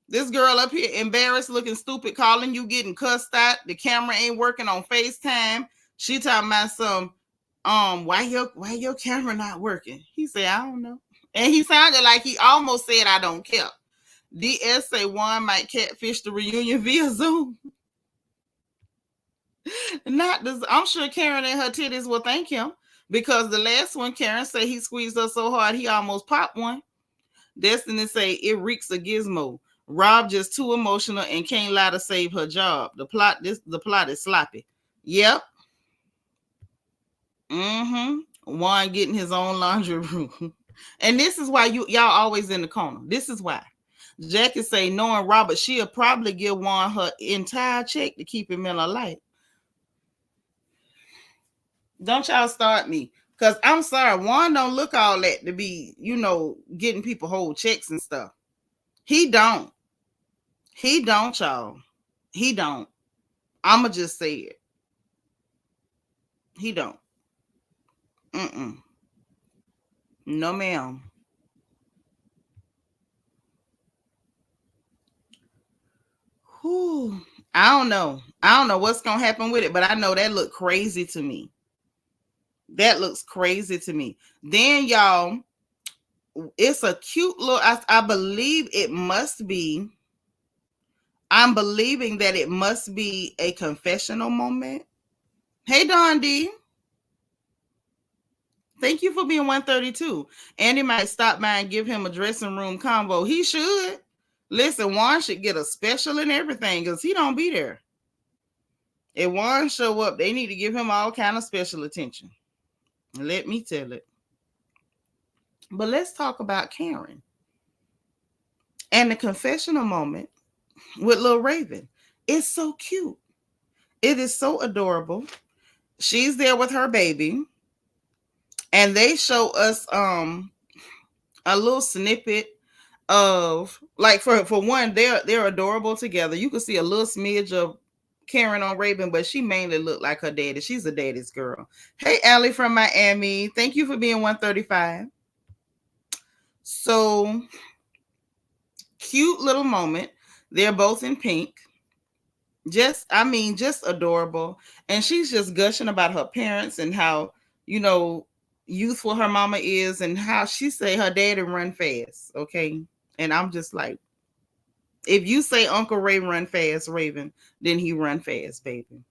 This girl up here embarrassed, looking stupid, calling you, getting cussed out. The camera ain't working on FaceTime. She talking about some, why your camera not working? He said, I don't know. And he sounded like he almost said, I don't care. DS say Juan might catfish the reunion via Zoom. Not this. I'm sure Karen and her titties will thank him because the last one, Karen said he squeezed her so hard he almost popped one. Destiny say it reeks of gizmo. Rob just too emotional and can't lie to save her job. The plot is sloppy. Yep. Juan getting his own laundry room. And this is why y'all always in the corner. This is why. Jackie say, knowing Robert, she'll probably give Juan her entire check to keep him in her life. Don't y'all start me. Because I'm sorry, Juan don't look all that to be, getting people whole checks and stuff. He don't. He don't, y'all. He don't. I'ma just say it. He don't. No, ma'am. Whew. I don't know what's gonna happen with it, but I know that looked crazy to me. That looks crazy to me. Then, y'all, it's a cute look. I believe it must be. I'm believing that it must be a confessional moment. Hey, Don D. Thank you for being 132. Andy might stop by and give him a dressing room combo. He should. Listen, Juan should get a special and everything because he don't be there. If Juan show up, they need to give him all kind of special attention. Let me tell it. But let's talk about Karen and the confessional moment with Lil Raven. It's so cute. It is so adorable. She's there with her baby. And they show us a little snippet of, like, for one, they're adorable together. You can see a little smidge of Karen on Raven, but she mainly looked like her daddy. She's a daddy's girl. Hey, Allie from Miami. Thank you for being 135. So cute little moment. They're both in pink. Just adorable. And she's just gushing about her parents and how, youthful her mama is and how she say her daddy run fast. Okay. And I'm just like, if you say Uncle Ray run fast, Raven, then he run fast, baby.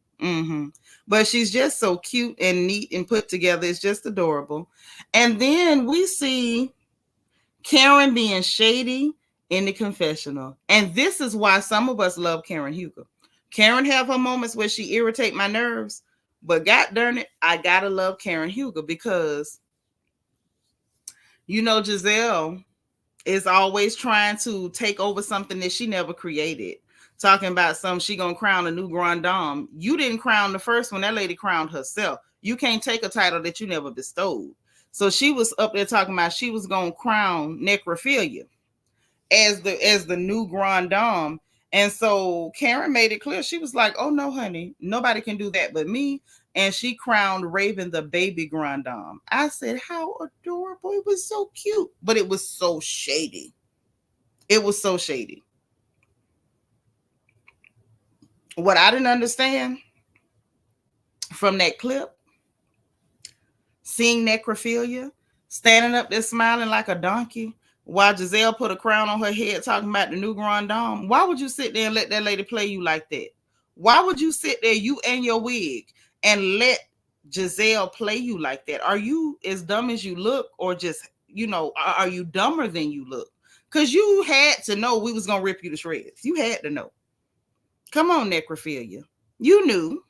But she's just so cute and neat and put together. It's just adorable. And then we see Karen being shady in the confessional. And this is why some of us love Karen Huger. Karen have her moments where she irritate my nerves, but God darn it, I gotta love Karen Huger because, Giselle is always trying to take over something that she never created. Talking about she gonna crown a new grand dame. You didn't crown the first one. That lady crowned herself. You can't take a title that you never bestowed. So she was up there talking about she was gonna crown necrophilia as the new grand dame. And so Karen made it clear. She was like, oh no, honey, nobody can do that but me. And she crowned Raven the baby grand dame. I said, how adorable. It was so cute, but it was so shady. It was so shady. What I didn't understand from that clip, seeing necrophilia, standing up there smiling like a donkey, while Giselle put a crown on her head talking about the new grand dame. Why would you sit there and let that lady play you like that? Why would you sit there, you and your wig, and let Giselle play you like that? Are you as dumb as you look, or just, are you dumber than you look? Because you had to know we was going to rip you to shreds. You had to know. Come on, necrophilia. You knew.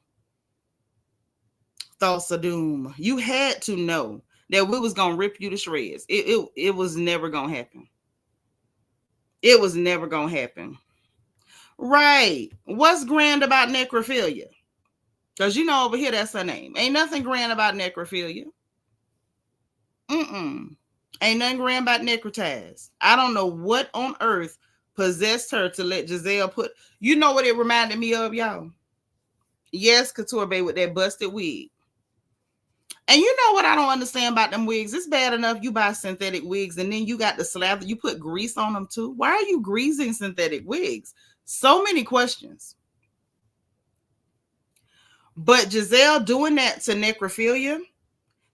Thoughts of doom. You had to know that we was gonna rip you to shreds. It was never gonna happen. It was never gonna happen. Right. What's grand about necrophilia? Because over here that's her name. Ain't nothing grand about necrophilia. Ain't nothing grand about necrotized. I don't know what on earth possessed her to let Giselle put. You know what it reminded me of, y'all? Yes, Couture Bay with that busted wig. And you know what I don't understand about them wigs? It's bad enough you buy synthetic wigs and then you got the slather. You put grease on them too. Why are you greasing synthetic wigs? So many questions. But Giselle doing that to necrophilia,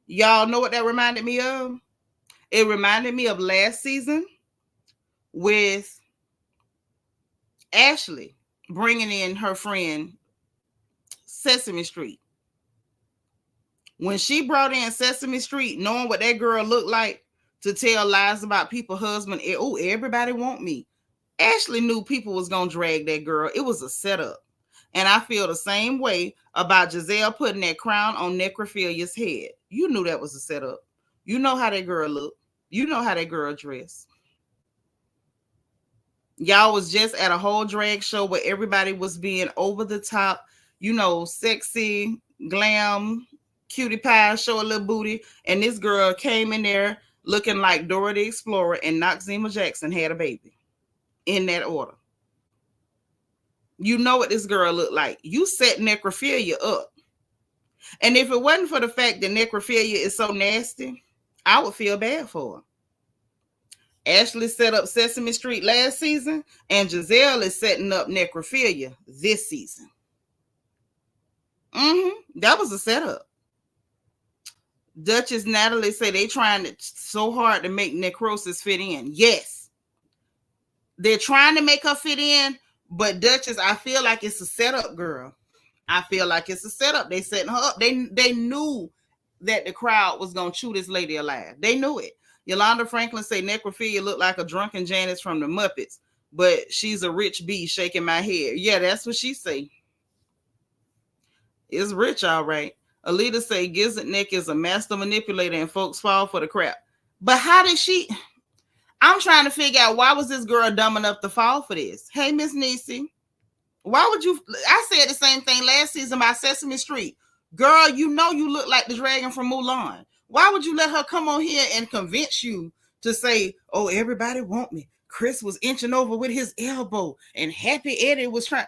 y'all know what that reminded me of? It reminded me of last season with Ashley bringing in her friend Sesame Street. When she brought in Sesame Street, knowing what that girl looked like to tell lies about people's husband, oh, everybody want me. Ashley knew people was going to drag that girl. It was a setup. And I feel the same way about Giselle putting that crown on necrophilia's head. You knew that was a setup. You know how that girl looked. You know how that girl dressed. Y'all was just at a whole drag show where everybody was being over the top, you know, sexy, glam, cutie pie, show a little booty. And this girl came in there looking like Dora the Explorer and Noxzema Jackson had a baby. In that order. You know what this girl looked like. You set necrophilia up. And if it wasn't for the fact that necrophilia is so nasty, I would feel bad for her. Ashley set up Sesame Street last season, and Giselle is setting up necrophilia this season. That was a setup. Duchess Natalie say they trying so hard to make necrosis fit in. Yes. They're trying to make her fit in, but Duchess, I feel like it's a setup, girl. I feel like it's a setup. They setting her up. They knew that the crowd was going to chew this lady alive. They knew it. Yolanda Franklin say necrophilia looked like a drunken Janice from the Muppets, but she's a rich bee shaking my head. Yeah, that's what she say. It's rich, all right. Alita say Gizzard Neck is a master manipulator and folks fall for the crap. But how did she... I'm trying to figure out why was this girl dumb enough to fall for this? Hey, Miss Nisi. Why would you... I said the same thing last season about Sesame Street. Girl, you know you look like the dragon from Mulan. Why would you let her come on here and convince you to say, oh, everybody want me? Chris was inching over with his elbow and Happy Eddie was trying...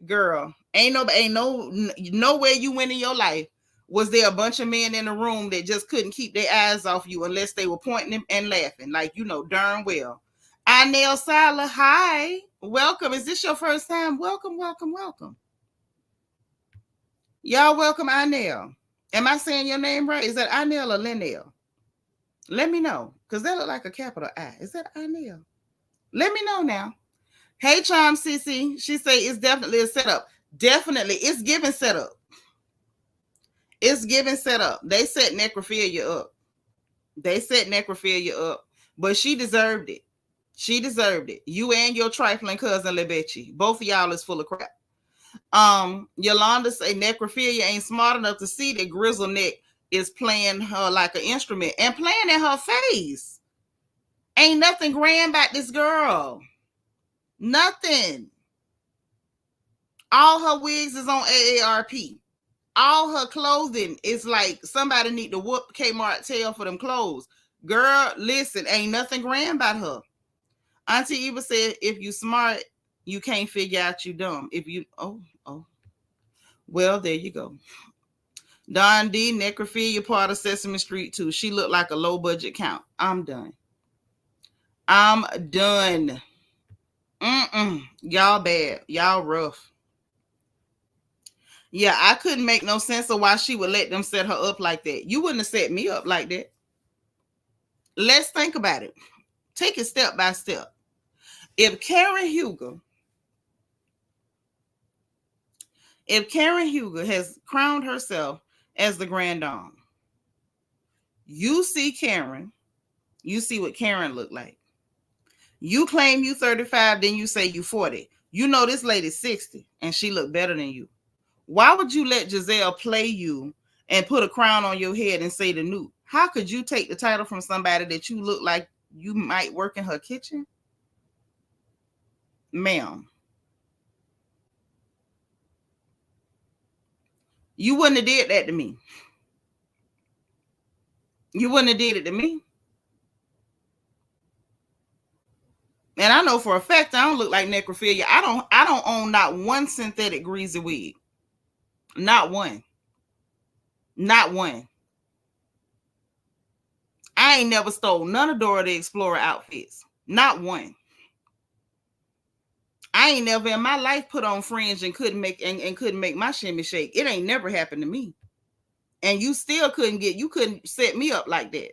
Girl, ain't nowhere you went in your life was there a bunch of men in the room that just couldn't keep their eyes off you unless they were pointing and laughing, like you know darn well. Inell Sala, hi. Welcome. Is this your first time? Welcome, welcome, welcome. Y'all welcome, Inell. Am I saying your name right? Is that Inell or Linnell? Let me know, because that look like a capital I. Is that Inell? Let me know now. Hey, Charm Cece. She say it's definitely a setup. Definitely. It's giving setup. It's giving setup. They set necrophilia up. They set necrophilia up. But she deserved it. She deserved it. You and your trifling cousin Lebechi. Both of y'all is full of crap. Yolanda say necrophilia ain't smart enough to see that Grizzle Neck is playing her like an instrument and playing in her face. Ain't nothing grand about this girl. Nothing. All her wigs is on AARP. All her clothing is like somebody need to whoop Kmart tail for them clothes. Girl, listen, ain't nothing grand about her. Auntie Eva said, if you smart, you can't figure out you dumb. If you, oh. Well, there you go. Don D, necrophilia part of Sesame Street too. She looked like a low budget count. I'm done. Y'all bad. Y'all rough. Yeah, I couldn't make no sense of why she would let them set her up like that. You wouldn't have set me up like that. Let's think about it. Take it step by step. If Karen Huger has crowned herself as the grand dame, you see Karen, you see what Karen looked like. You claim you 35, then you say you 40. You know this lady's 60 and she looked better than you. Why would you let Giselle play you and put a crown on your head and say the new? How could you take the title from somebody that you look like you might work in her kitchen? Ma'am. You wouldn't have did that to me. You wouldn't have did it to me. And I know for a fact I don't look like necrophilia. I don't own not one synthetic greasy wig. Not one. Not one. I ain't never stole none of Dora the Explorer outfits. Not one. I ain't never in my life put on fringe and couldn't make my shimmy shake. It ain't never happened to me. And you still couldn't set me up like that.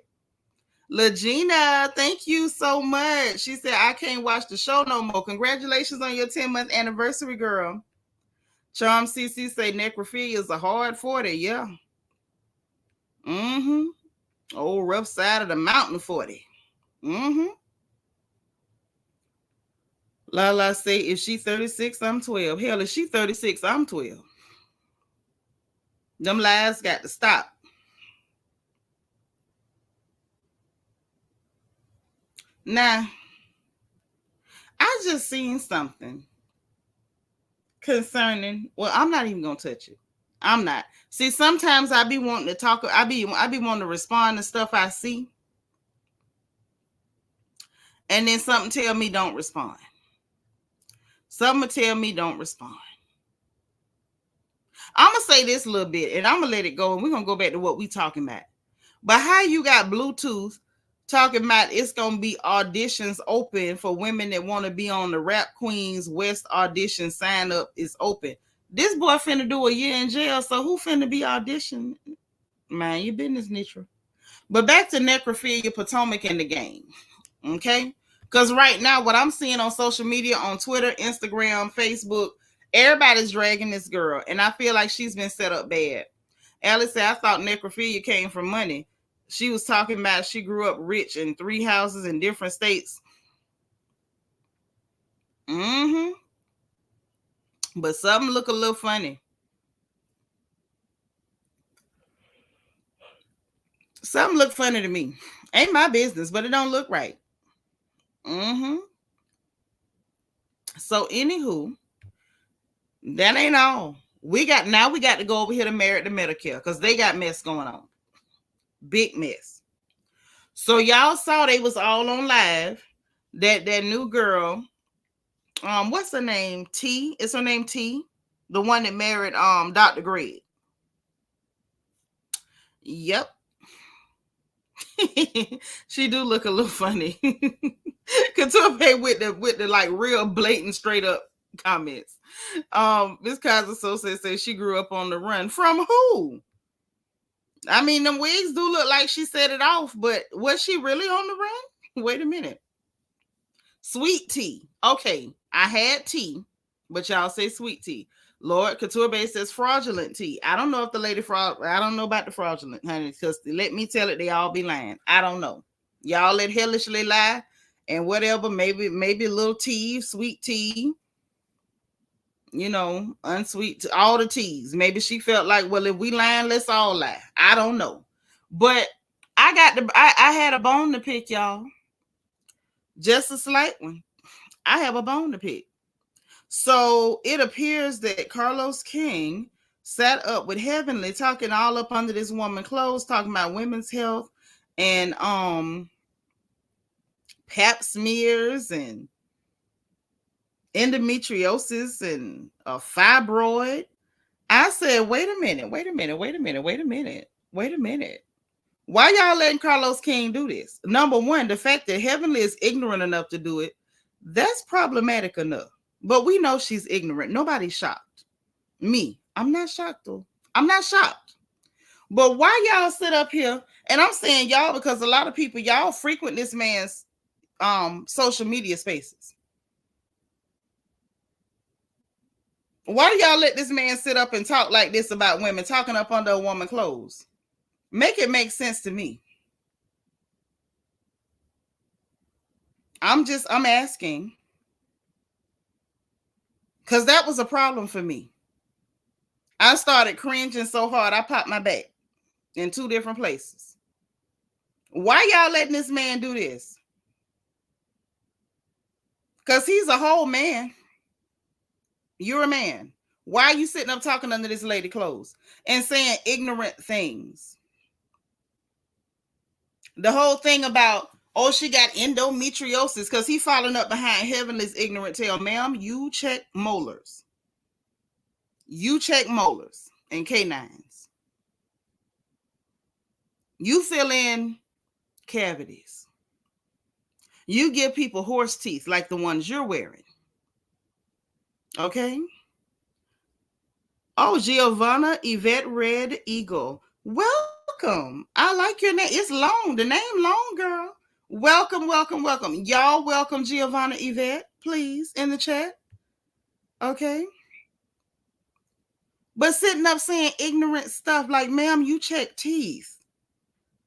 LaGina, thank you so much. She said, I can't watch the show no more. Congratulations on your 10-month anniversary, girl. Charm CC say necrophilia is a hard 40. Yeah. Mm-hmm. Old rough side of the mountain 40. Mm-hmm. Lala say, if she 36, I'm 12. Hell, if she 36, I'm 12. Them lies got to stop. Now, I just seen something concerning, well, I'm not even going to touch it. I'm not. See, sometimes I be wanting to talk, I be wanting to respond to stuff I see. And then something tell me don't respond. Something tell me don't respond. I'm going to say this a little bit and I'm going to let it go and we're going to go back to what we talking about. But how you got Bluetooth talking about it's going to be auditions open for women that want to be on the Rap Queens West audition sign up is open. This boy finna do a year in jail, so who finna be auditioning? Mind your business, Nitra. But back to necrophilia, Potomac in the game. Okay? Because right now, what I'm seeing on social media, on Twitter, Instagram, Facebook, everybody's dragging this girl. And I feel like she's been set up bad. Alice said, I thought necrophilia came from money. She was talking about she grew up rich in 3 houses in different states. Mm-hmm. But something look a little funny. Something look funny to me. Ain't my business, but it don't look right. Mm-hmm. So, anywho, that ain't all. We got to go over here to Married to Medicare because they got mess going on. Big mess. So y'all saw they was all on live. That new girl, what's her name? T. Is her name T? The one that married Dr. Greg. Yep. She do look a little funny. Couture with the like real blatant straight up comments. Miss Kaiser says she grew up on the run. From who? I mean, them wigs do look like she set it off, but was she really on the run? Wait a minute. Sweet tea. Okay, I had tea, but y'all say sweet tea. Lord Couture Bay says fraudulent tea. I don't know if the lady I don't know about the fraudulent, honey, because let me tell it, they all be lying. I don't know. Y'all let hellishly lie and whatever, maybe a little tea, sweet tea, you know, unsweet, all the teas. Maybe she felt like, well, if we lying, let's all lie. I don't know. But I had a bone to pick, y'all. Just a slight one. I have a bone to pick. So it appears that Carlos King sat up with Heavenly talking all up under this woman's clothes, talking about women's health and pap smears and endometriosis and a fibroid. I said, wait a minute. Why y'all letting Carlos King do this? Number one, the fact that Heavenly is ignorant enough to do it, that's problematic enough. But we know she's ignorant. Nobody's shocked. Me, I'm not shocked though. I'm not shocked. But why y'all sit up here? And I'm saying y'all because a lot of people, y'all frequent this man's social media spaces. Why do y'all let this man sit up and talk like this about women, talking up under a woman's clothes? Make it make sense to me. I'm asking. Because that was a problem for me. I started cringing so hard, I popped my back in 2 different places. Why y'all letting this man do this? Because he's a whole man. You're a man. Why are you sitting up talking under this lady clothes and saying ignorant things? The whole thing about, Oh, she got endometriosis because he following up behind Heavenly's ignorant tail. Ma'am, you check molars. You check molars and canines. You fill in cavities. You give people horse teeth like the ones you're wearing. Okay? Oh, Giovanna Yvette Red Eagle. Welcome. I like your name. It's long. The name long, girl. Welcome, welcome, welcome. Y'all welcome Giovanna Yvette, please, in the chat. Okay? But sitting up saying ignorant stuff like, ma'am, you check teeth.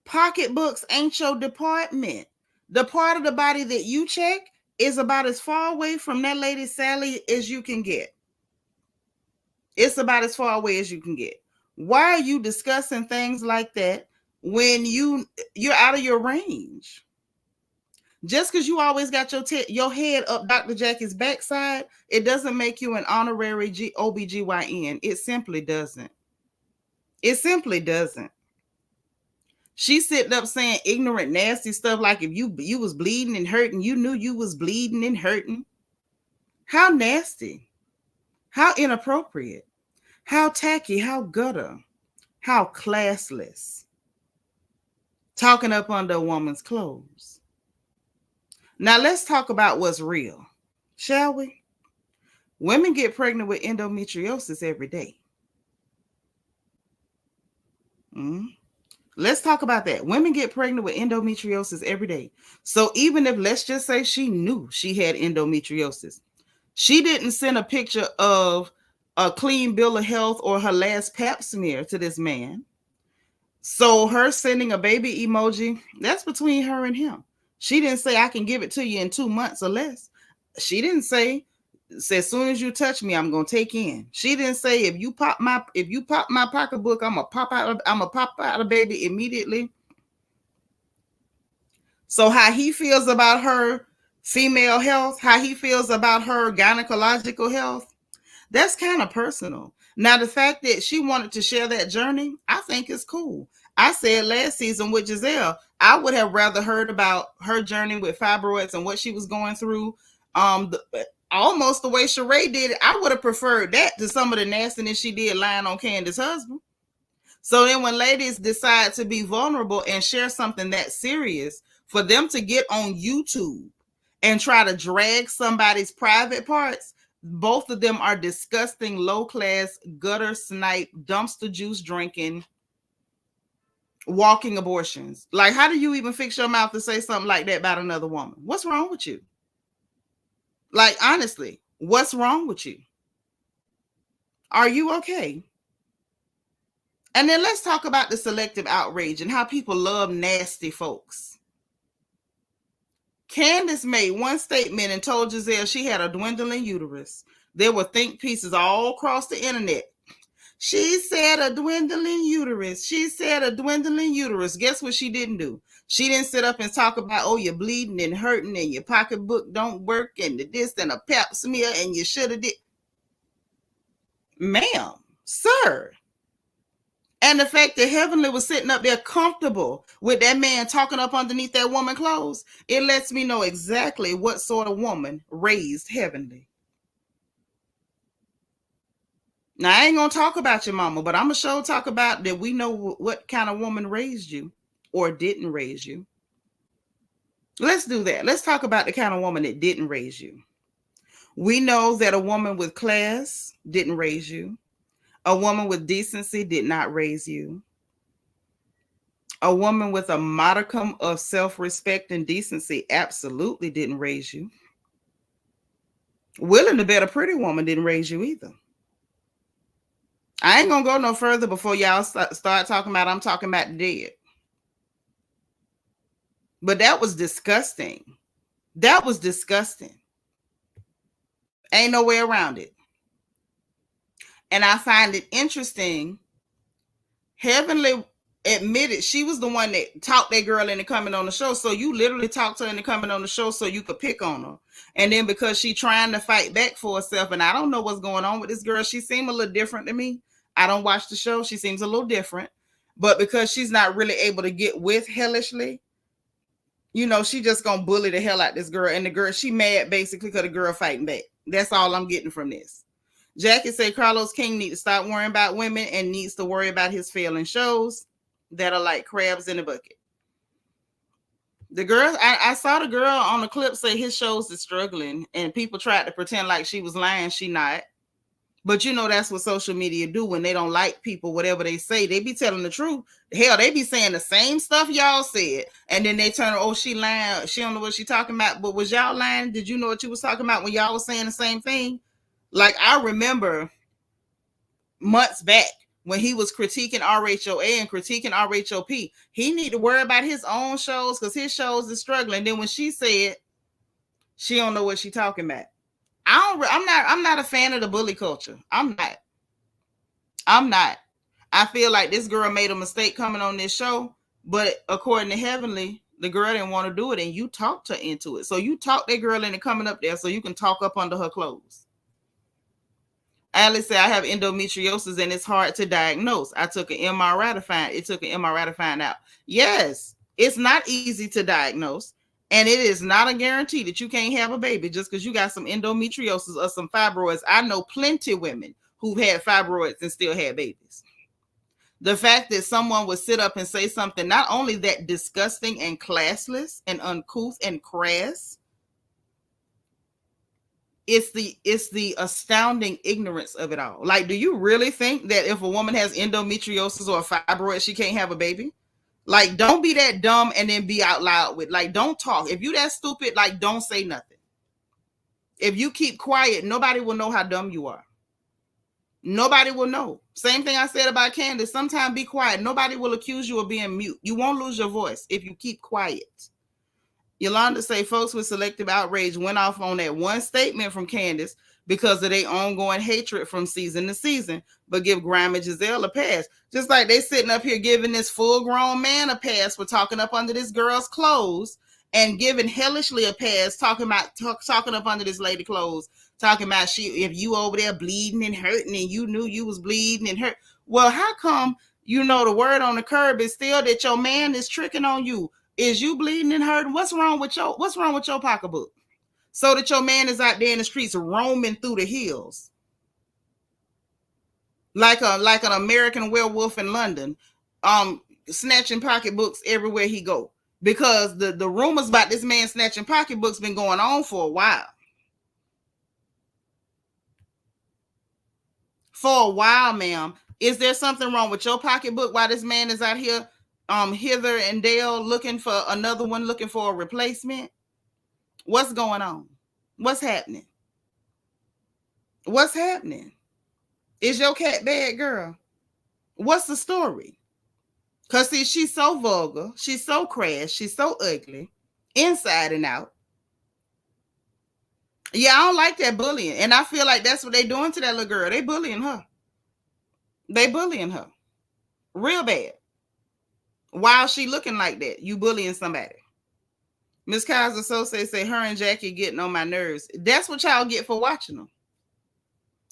Pocketbooks ain't your department. The part of the body that you check is about as far away from that lady Sally as you can get. It's about as far away as you can get. Why are you discussing things like that when you're out of your range? Just because you always got your head up Dr. Jackie's backside, it doesn't make you an honorary OBGYN. It simply doesn't. It simply doesn't. She's sitting up saying ignorant, nasty stuff like if you was bleeding and hurting, you knew you was bleeding and hurting. How nasty. How inappropriate. How tacky. How gutter. How classless. Talking up under a woman's clothes. Now let's talk about what's real, shall we? Women get pregnant with endometriosis every day. Let's talk about that. Women get pregnant with endometriosis every day. So even if, let's just say she knew she had endometriosis, she didn't send a picture of a clean bill of health or her last pap smear to this man. So her sending a baby emoji, that's between her and him. She didn't say, I can give it to you in 2 months or less. She didn't say as soon as you touch me, I'm gonna take in. She didn't say if you pop my pocketbook, I'm gonna pop out a baby immediately. So how he feels about her female health, how he feels about her gynecological health, that's kind of personal. Now, the fact that she wanted to share that journey, I think is cool. I said last season with Giselle, I would have rather heard about her journey with fibroids and what she was going through. Almost the way Sheree did it, I would have preferred that to some of the nastiness she did lying on Candace's husband. So then when ladies decide to be vulnerable and share something that serious, for them to get on YouTube and try to drag somebody's private parts, both of them are disgusting, low-class, gutter snipe, dumpster juice drinking, walking abortions. Like, how do you even fix your mouth to say something like that about another woman? What's wrong with you? Like, honestly, what's wrong with you? Are you okay? And then let's talk about the selective outrage and how people love nasty folks. Candace made one statement and told Giselle she had a dwindling uterus. There were think pieces all across the internet. She said a dwindling uterus. She said a dwindling uterus. Guess what she didn't do? She didn't sit up and talk about, oh, you're bleeding and hurting and your pocketbook don't work and this and a pap smear and you should have did. Ma'am, sir. And the fact that Heavenly was sitting up there comfortable with that man talking up underneath that woman's clothes, it lets me know exactly what sort of woman raised Heavenly. Now, I ain't going to talk about your mama, but I'm going to sure talk about that we know what kind of woman raised you or didn't raise you. Let's do that. Let's talk about the kind of woman that didn't raise you. We know that a woman with class didn't raise you. A woman with decency did not raise you. A woman with a modicum of self-respect and decency absolutely didn't raise you. Willing to bet a pretty woman didn't raise you either. I ain't going to go no further before y'all start talking about I'm talking about the dead. But that was disgusting. That was disgusting. Ain't no way around it. And I find it interesting. Heavenly admitted she was the one that talked that girl into coming on the show. So you literally talked her into coming on the show so you could pick on her. And then because she trying to fight back for herself, and I don't know what's going on with this girl. She seemed a little different to me. I don't watch the show. She seems a little different. But because she's not really able to get with hellishly, You know, she just gonna bully the hell out this girl, and the girl, she mad basically because the girl fighting back. That's all I'm getting from this. Jackie said Carlos King needs to stop worrying about women and needs to worry about his failing shows that are like crabs in a bucket. The girl, I saw the girl on the clip say his shows is struggling, and people tried to pretend like she was lying. She not. But you know that's what social media do when they don't like people, whatever they say, they be telling the truth. Hell, they be saying the same stuff y'all said, and then they turn, oh, she lying. She don't know what she talking about. But was y'all lying? Did you know what you was talking about when y'all was saying the same thing? Like, I remember months back when he was critiquing RHOA and critiquing RHOP, he need to worry about his own shows because his shows is struggling. Then when she said she don't know what she talking about, I'm not a fan of the bully culture. I'm not. I feel like this girl made a mistake coming on this show, but according to Heavenly, the girl didn't want to do it, and you talked her into it. So you talked that girl into coming up there so you can talk up under her clothes. Alice said, I have endometriosis and it's hard to diagnose. I took an MRI to find out. Yes, it's not easy to diagnose. And it is not a guarantee that you can't have a baby just because you got some endometriosis or some fibroids. I know plenty of women who've had fibroids and still had babies. The fact that someone would sit up and say something not only that disgusting and classless and uncouth and crass, it's the astounding ignorance of it all. Like, do you really think that if a woman has endometriosis or a fibroid, she can't have a baby? Like, don't be that dumb and then be out loud with, like, don't talk. If you that stupid, like, don't say nothing. If you keep quiet, nobody will know how dumb you are. Nobody will know. Same thing I said about Candace. Sometimes be quiet. Nobody will accuse you of being mute. You won't lose your voice if you keep quiet. Yolanda say folks with selective outrage went off on that one statement from Candace because of their ongoing hatred from season to season, but give Grandma Giselle a pass. Just like they sitting up here giving this full-grown man a pass for talking up under this girl's clothes and giving hellishly a pass talking up under this lady clothes, talking about if you over there bleeding and hurting and you knew you was bleeding and hurt. Well, how come you know the word on the curb is still that your man is tricking on you? Is you bleeding and hurting? What's wrong with your pocketbook? So that your man is out there in the streets roaming through the hills like an American werewolf in London, snatching pocketbooks everywhere he go. Because the rumors about this man snatching pocketbooks been going on for a while. For a while, ma'am. Is there something wrong with your pocketbook while this man is out here hither and Dale looking for another one, looking for a replacement? What's going on? What's happening? What's happening? Is your cat bad, girl? What's the story? Because see, she's so vulgar, she's so crass, she's so ugly, inside and out. Yeah, I don't like that bullying. And I feel like that's what they're doing to that little girl. They bullying her. Real bad. While she looking like that, you bullying somebody. Miss Kaiser so say her and Jackie getting on my nerves. That's what y'all get for watching them.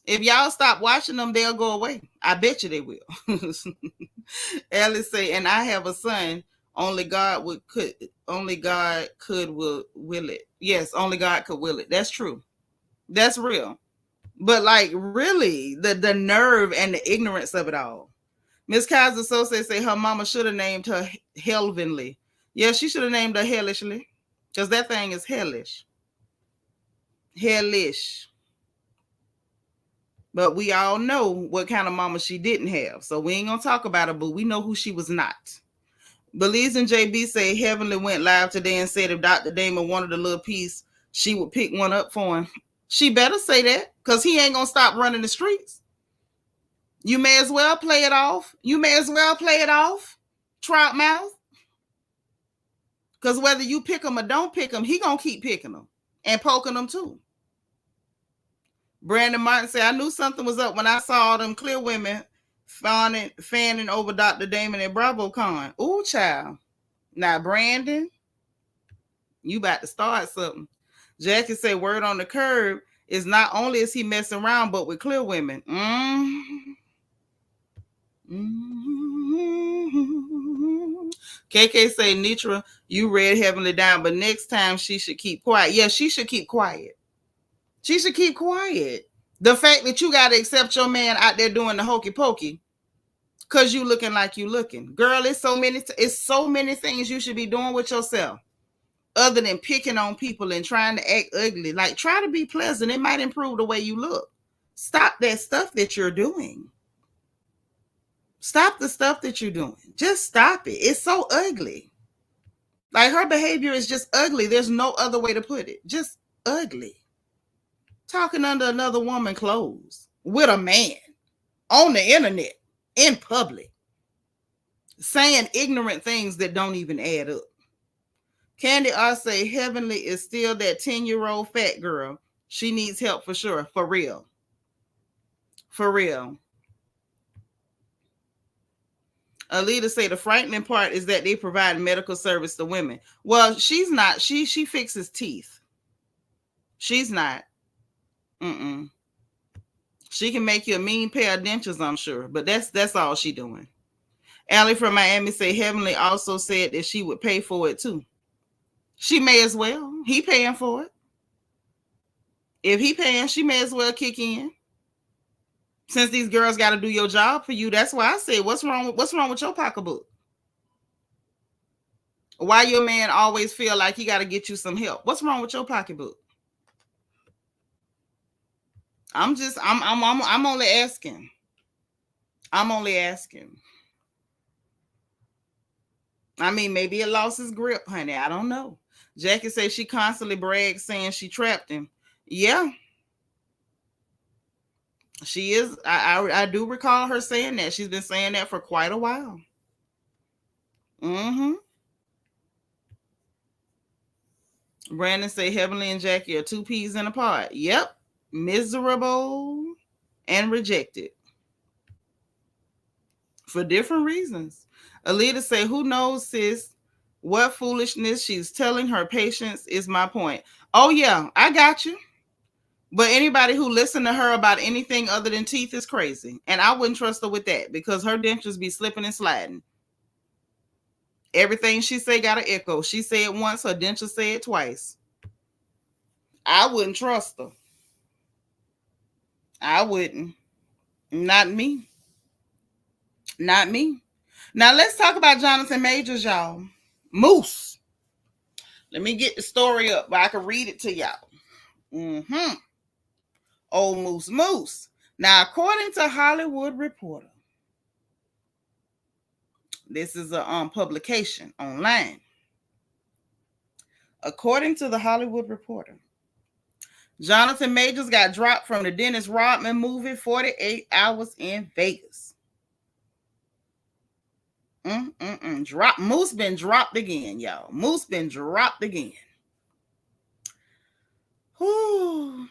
If y'all stop watching them, they'll go away. I bet you they will. Alice say, and I have a son. Only God could will it. Yes, only God could will it. That's true. That's real. But like, really, the nerve and the ignorance of it all. Miss Kaiser so say her mama should have named her Helvenly. Yeah, she should have named her Hellishly. Because that thing is hellish. Hellish. But we all know what kind of mama she didn't have. So we ain't going to talk about her, but we know who she was not. Belize and JB say Heavenly went live today and said if Dr. Damon wanted a little piece, she would pick one up for him. She better say that because he ain't going to stop running the streets. You may as well play it off. Trout mouth. Because whether you pick him or don't pick him, he going to keep picking them and poking them too. Brandon Martin said, I knew something was up when I saw all them clear women fanning over Dr. Damon at BravoCon. Ooh, child. Now, Brandon, you about to start something. Jackie said, word on the curb is not only is he messing around, but with clear women. KK say, Nitra, you read Heavenly down, but next time she should keep quiet. Yeah, she should keep quiet. She should keep quiet. The fact that you got to accept your man out there doing the hokey pokey because you looking like you looking. Girl, it's so many things you should be doing with yourself other than picking on people and trying to act ugly. Like, try to be pleasant. It might improve the way you look. Stop that stuff that you're doing. Stop the stuff that you're doing. Just stop it. It's so ugly. Like, her behavior is just ugly. There's no other way to put it. Just ugly. Talking under another woman's clothes with a man on the internet in public, saying ignorant things that don't even add up. Candy R say Heavenly is still that 10-year-old fat girl. She needs help for sure. For real. For real. Alita say the frightening part is that they provide medical service to women. Well, she's not. She fixes teeth. She's not. She can make you a mean pair of dentures, I'm sure. But that's all she doing. Allie from Miami say Heavenly also said that she would pay for it too. She may as well. He paying for it. If he paying, she may as well kick in. Since these girls got to do your job for you, that's why I say, what's wrong with your pocketbook? Why your man always feel like he got to get you some help? What's wrong with your pocketbook? I'm only asking. I'm only asking. I mean, maybe it lost his grip, honey. I don't know. Jackie says she constantly brags saying she trapped him. Yeah. She is. I do recall her saying that. She's been saying that for quite a while. Brandon say Heavenly and Jackie are two peas in a pod. Yep. Miserable and rejected. For different reasons. Alita say, who knows, sis, what foolishness she's telling her patients is my point. Oh, yeah, I got you. But anybody who listen to her about anything other than teeth is crazy. And I wouldn't trust her with that because her dentures be slipping and sliding. Everything she say got an echo. She say it once, her dentures say it twice. I wouldn't trust her. I wouldn't. Not me. Not me. Now let's talk about Jonathon Majors, y'all. Moose. Let me get the story up, but I can read it to y'all. Old Moose. Now, according to Hollywood Reporter, this is a publication online. According to the Hollywood Reporter, Jonathon Majors got dropped from the Dennis Rodman movie 48 Hours in Vegas. Moose been dropped again, y'all. Moose been dropped again. Whew.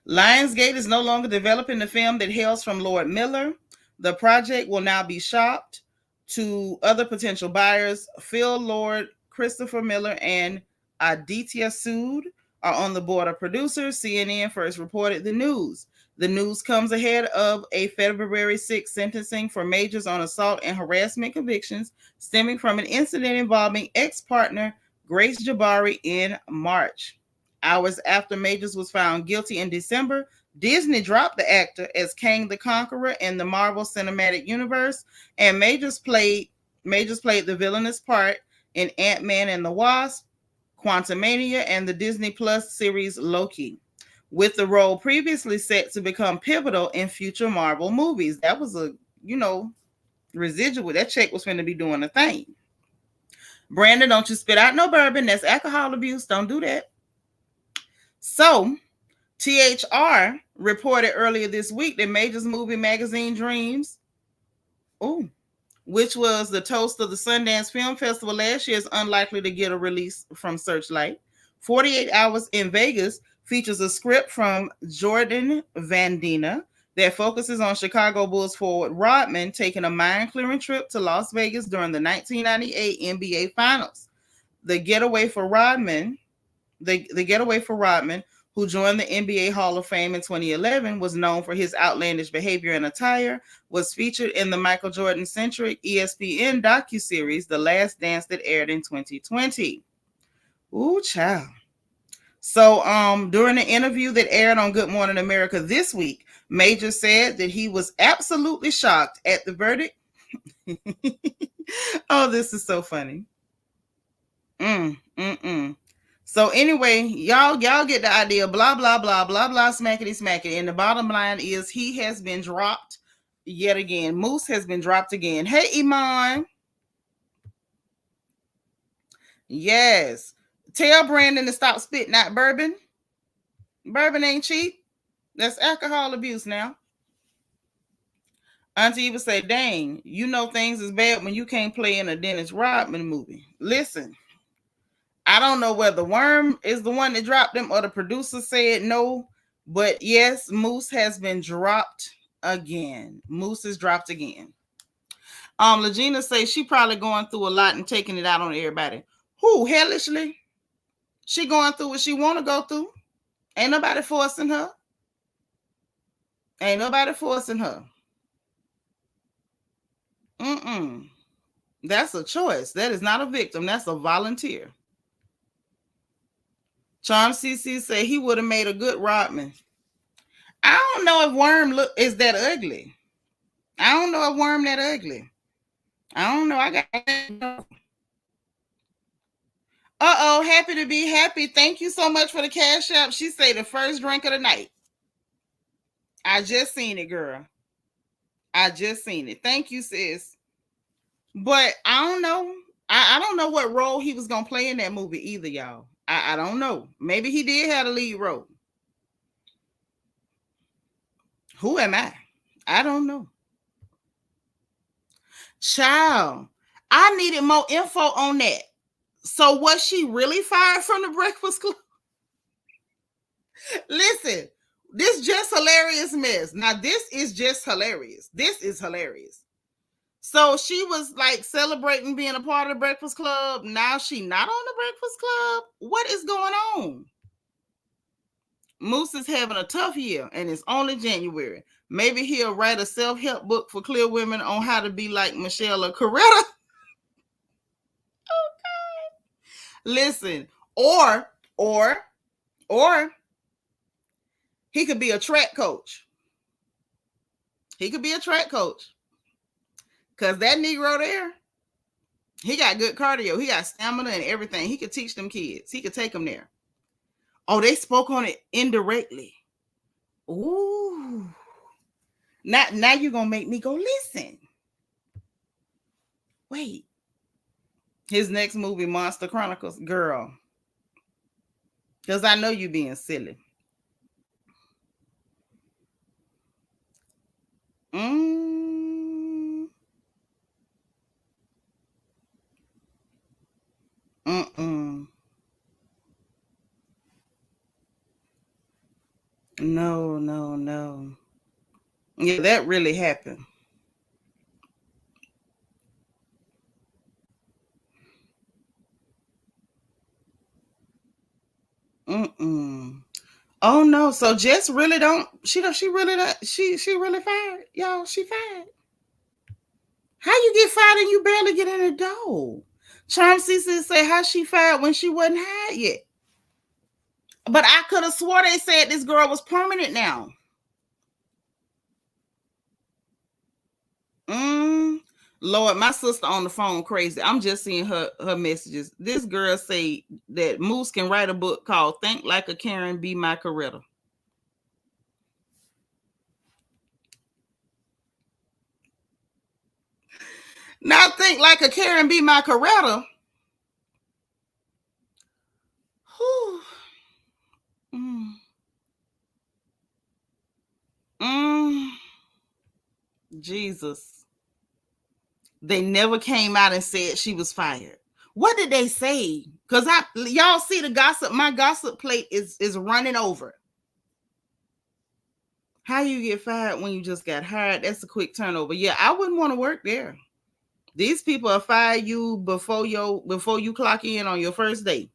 Lionsgate is no longer developing the film that hails from Lord Miller. The project will now be shopped to other potential buyers. Phil Lord, Christopher Miller, and Aditya Sood are on the board of producers. CNN first reported the news. The news comes ahead of a February 6th sentencing for Majors on assault and harassment convictions stemming from an incident involving ex-partner Grace Jabari in March. Hours after Majors was found guilty in December, Disney dropped the actor as Kang the Conqueror in the Marvel Cinematic Universe, and Majors played the villainous part in Ant-Man and the Wasp, Quantumania, and the Disney Plus series Loki, with the role previously set to become pivotal in future Marvel movies. That was a, residual. That check was going to be doing a thing. Brandon, don't you spit out no bourbon. That's alcohol abuse. Don't do that. So, THR reported earlier this week that Majors movie magazine Dreams, which was the toast of the Sundance Film Festival last year, is unlikely to get a release from Searchlight. 48 Hours in Vegas features a script from Jordan Van Dina that focuses on Chicago Bulls forward Rodman taking a mind-clearing trip to Las Vegas during the 1998 NBA Finals. The getaway for Rodman, who joined the NBA Hall of Fame in 2011, was known for his outlandish behavior and attire, was featured in the Michael Jordan-centric ESPN docuseries The Last Dance that aired in 2020. Ooh, child. So during the interview that aired on Good Morning America this week, Majors said that he was absolutely shocked at the verdict. Oh, this is so funny. So anyway, y'all get the idea. Blah, blah, blah, blah, blah, smackety, smackety. And the bottom line is he has been dropped yet again. Moose has been dropped again. Hey, Iman. Yes. Tell Brandon to stop spitting out bourbon. Bourbon ain't cheap. That's alcohol abuse now. Auntie would say, dang, you know things is bad when you can't play in a Dennis Rodman movie. Listen, I don't know whether Worm is the one that dropped him or the producer said no, but yes, Moose has been dropped again. Moose is dropped again. Legina says she probably going through a lot and taking it out on everybody. Who, hellishly? She going through what she want to go through. Ain't nobody forcing her. Ain't nobody forcing her. That's a choice. That is not a victim. That's a volunteer. Charm CC say he would have made a good Rodman. I don't know if Worm is that ugly. I don't know if Worm that ugly. I don't know. I got. Happy to be happy. Thank you so much for the cash app. She say the first drink of the night. I just seen it, girl. I just seen it. Thank you, sis. But I don't know. I don't know what role he was gonna play in that movie either, y'all. I don't know. Maybe he did have a lead role. Who am I? I don't know. Child, I needed more info on that. So was she really fired from the Breakfast Club? Listen, this just hilarious mess. Now, this is just hilarious. This is hilarious. So she was like celebrating being a part of the Breakfast Club. Now she not on the Breakfast Club. What is going on? Moose is having a tough year and it's only January. Maybe he'll write a self-help book for clear women on how to be like Michelle or Coretta. Okay. Listen, or he could be a track coach. He could be a track coach. Because that Negro there, he got good cardio. He got stamina and everything. He could teach them kids. He could take them there. Oh, they spoke on it indirectly. Ooh. Now you're going to make me go listen. Wait. His next movie, Monster Chronicles. Girl. Because I know you being silly. No. Yeah, that really happened. Oh no, so Jess really don't. She really fired, y'all. She fired. How you get fired and you barely get in the door? Charm CC say how she fired when she wasn't hired yet. But I could have swore they said this girl was permanent now. Lord, my sister on the phone crazy. I'm just seeing her messages. This girl say that Moose can write a book called Think Like a Karen, Be My Coretta. Now Think Like a Karen, Be My Coretta. Jesus. They never came out and said she was fired. What did they say? Because y'all see the gossip. My gossip plate is running over. How you get fired when you just got hired? That's a quick turnover. Yeah, I wouldn't want to work there. These people will fire you before you clock in on your first day.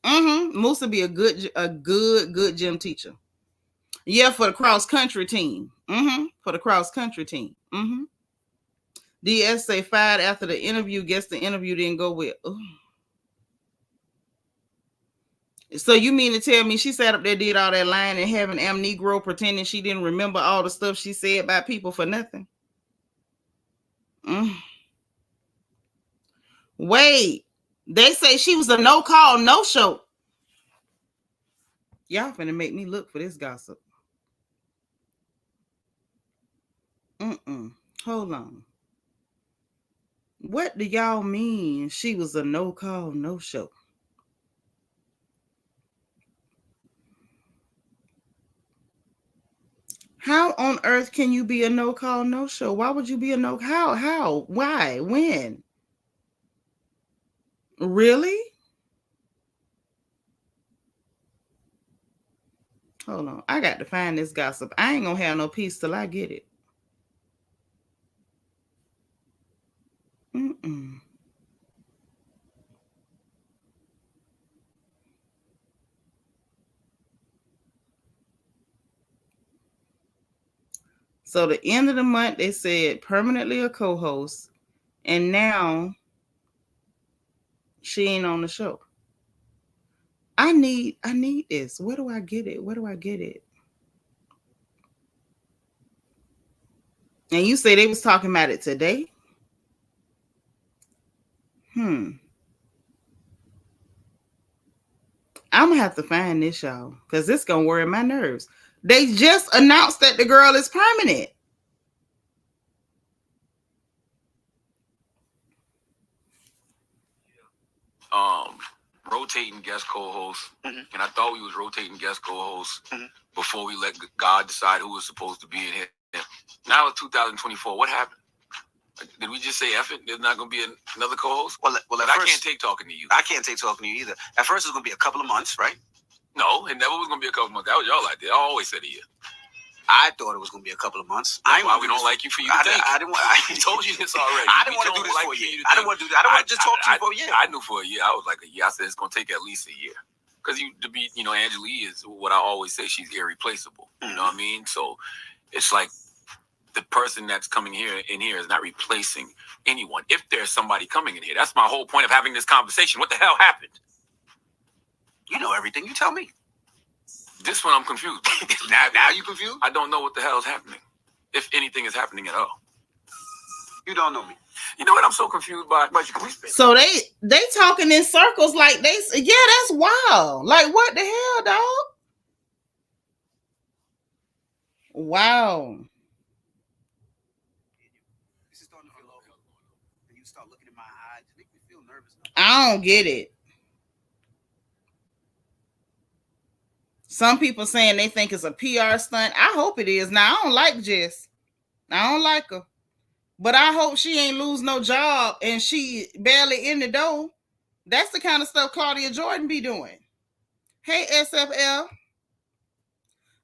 Moose would be a good gym teacher. Yeah, for the cross country team. For the cross country team. DS say fired after the interview. Guess the interview didn't go well. Ooh. So you mean to tell me she sat up there, did all that lying and having amnegro, pretending she didn't remember all the stuff she said about people for nothing? Wait, they say she was a no call, no show. Y'all finna make me look for this gossip. Hold on. What do y'all mean she was a no call, no show? How on earth can you be a no call, no show? Why would you be a no? How? Why? When? Really? Hold on. I got to find this gossip. I ain't gonna have no peace till I get it. So the end of the month, they said permanently a co-host, and now she ain't on the show. I need this. Where do I get it? And you say they was talking about it today? I'm gonna have to find this, y'all, because this gonna worry my nerves. They just announced that the girl is permanent. Rotating guest co-host, and I thought we was rotating guest co-hosts before we let God decide who was supposed to be in here. Now it's 2024. What happened? Did we just say F it? There's not going to be another co-host? Well, at first, I can't take talking to you. I can't take talking to you either. At first, it was going to be a couple of months, right? No, it never was going to be a couple of months. That was y'all idea. I always said a year. I thought it was going to be a couple of months. That's why we don't like you for you to think. I didn't want. I told you this already. I didn't want to do this for a year. I didn't want to do that. I didn't want to just talk to you for a year. I knew for a year. I was like a year. I said it's going to take at least a year. Because Angela is what I always say. She's irreplaceable. You know what I mean? So it's like the person that's coming in here is not replacing anyone. If there's somebody coming in here, that's my whole point of having this conversation. What the hell happened? You know everything. You tell me. This one I'm confused. Now you confused? I don't know what the hell is happening. If anything is happening at all. You don't know me. You know what I'm so confused by? So they talking in circles like that's wild. Like what the hell, dog? Wow. This is starting to feel low. And you start looking in my eyes. It makes me feel nervous. I don't get it. Some people saying they think it's a PR stunt. I hope it is. Now, I don't like Jess. I don't like her. But I hope she ain't lose no job and she barely in the door. That's the kind of stuff Claudia Jordan be doing. Hey, SFL.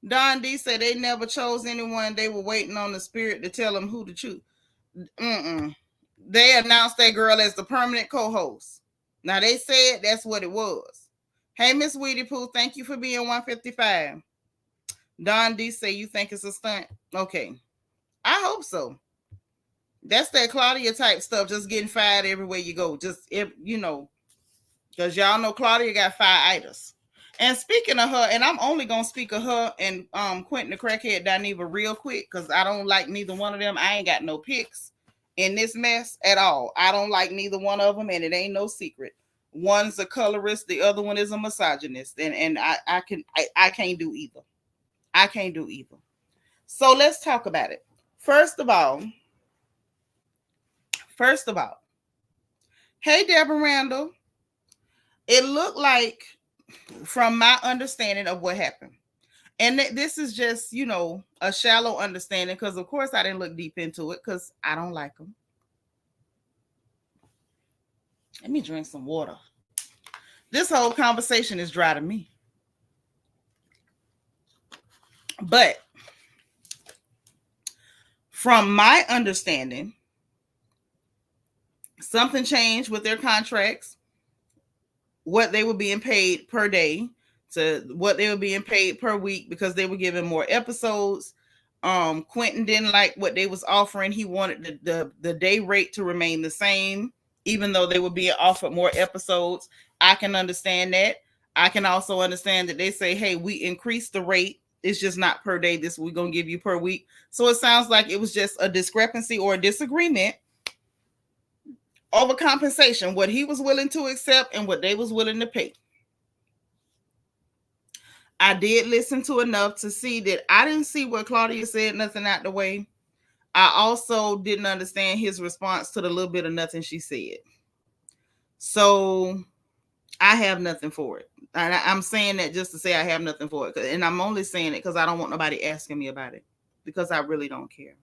Don D said they never chose anyone. They were waiting on the spirit to tell them who to choose. They announced that girl as the permanent co-host. Now, they said that's what it was. Hey, Miss Weedy Pooh, thank you for being 155. Don D say you think it's a stunt. Okay. I hope so. That's that Claudia type stuff, just getting fired everywhere you go. Just, because y'all know Claudia got fire-itis. And speaking of her, and I'm only going to speak of her and Quentin the Crackhead Dineva real quick, because I don't like neither one of them. I ain't got no picks in this mess at all. I don't like neither one of them, and it ain't no secret. One's a colorist, the other one is a misogynist, and I can't do either. I can't do either. So let's talk about it. First of all, hey, Deborah Randall, it looked like, from my understanding of what happened, and this is just, a shallow understanding, because of course I didn't look deep into it because I don't like them. Let me drink some water. This whole conversation is dry to me. But from my understanding, something changed with their contracts. what they were being paid per day to what they were being paid per week because they were giving more episodes. Quentin didn't like what they was offering. He wanted the day rate to remain the same, even though they were being offered more episodes. I can understand that. I can also understand that they say, hey, we increased the rate. It's just not per day. This we're gonna give you per week. So it sounds like it was just a discrepancy or a disagreement over compensation, what he was willing to accept and what they was willing to pay. I did listen to enough to see that I didn't see what Claudia said nothing out the way. I also didn't understand his response to the little bit of nothing she said. So I have nothing for it. And I'm saying that just to say I have nothing for it. And I'm only saying it because I don't want nobody asking me about it because I really don't care.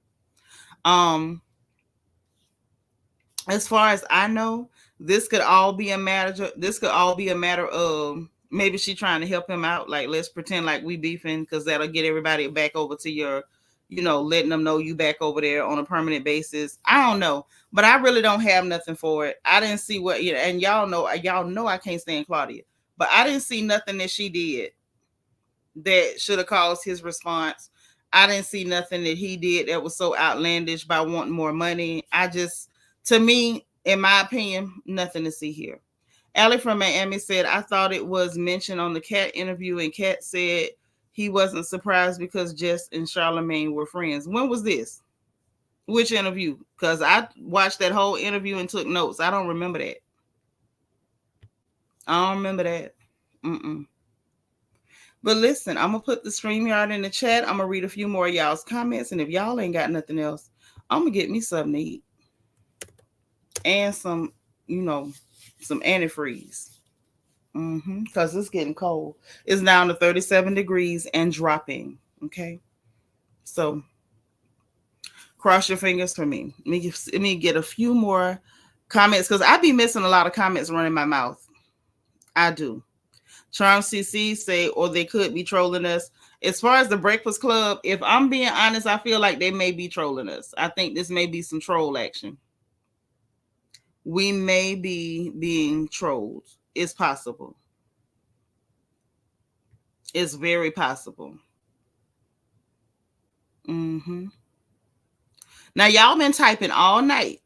As far as I know, this could all be a matter of maybe she trying to help him out. Like, let's pretend like we beefing because that'll get everybody back over to your, letting them know you back over there on a permanent basis. I don't know, but I really don't have nothing for it. I didn't see what, and y'all know I can't stand Claudia, but I didn't see nothing that she did that should have caused his response. I didn't see nothing that he did that was so outlandish by wanting more money. To me, in my opinion, nothing to see here. Allie from Miami said, I thought it was mentioned on the Katt interview, and Katt said he wasn't surprised because Jess and Charlamagne were friends. When was this? Which interview? Because I watched that whole interview and took notes. I don't remember that. But listen, I'm going to put the StreamYard in the chat. I'm going to read a few more of y'all's comments. And if y'all ain't got nothing else, I'm going to get me something to eat. And some antifreeze. Because it's getting cold. It's down to 37 degrees and dropping. Okay. So cross your fingers for me. Let me get a few more comments because I be missing a lot of comments running my mouth. I do. Charm CC say, or they could be trolling us. As far as the Breakfast Club, if I'm being honest, I feel like they may be trolling us. I think this may be some troll action. We may be being trolled. It's possible. It's very possible. Now, y'all been typing all night.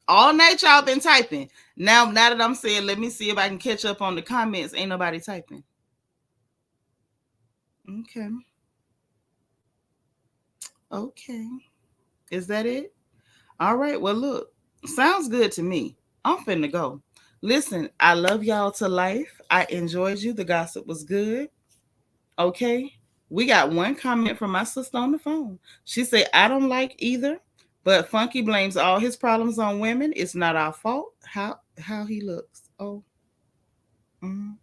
All night y'all been typing. Now that I'm saying, let me see if I can catch up on the comments. Ain't nobody typing. Okay. Is that it? All right. Well, look. Sounds good to me. I'm finna go. Listen, I love y'all to life. I enjoyed you. The gossip was good. Okay. We got one comment from my sister on the phone. She said, I don't like either, but Funky blames all his problems on women. It's not our fault. How he looks. Oh. Charm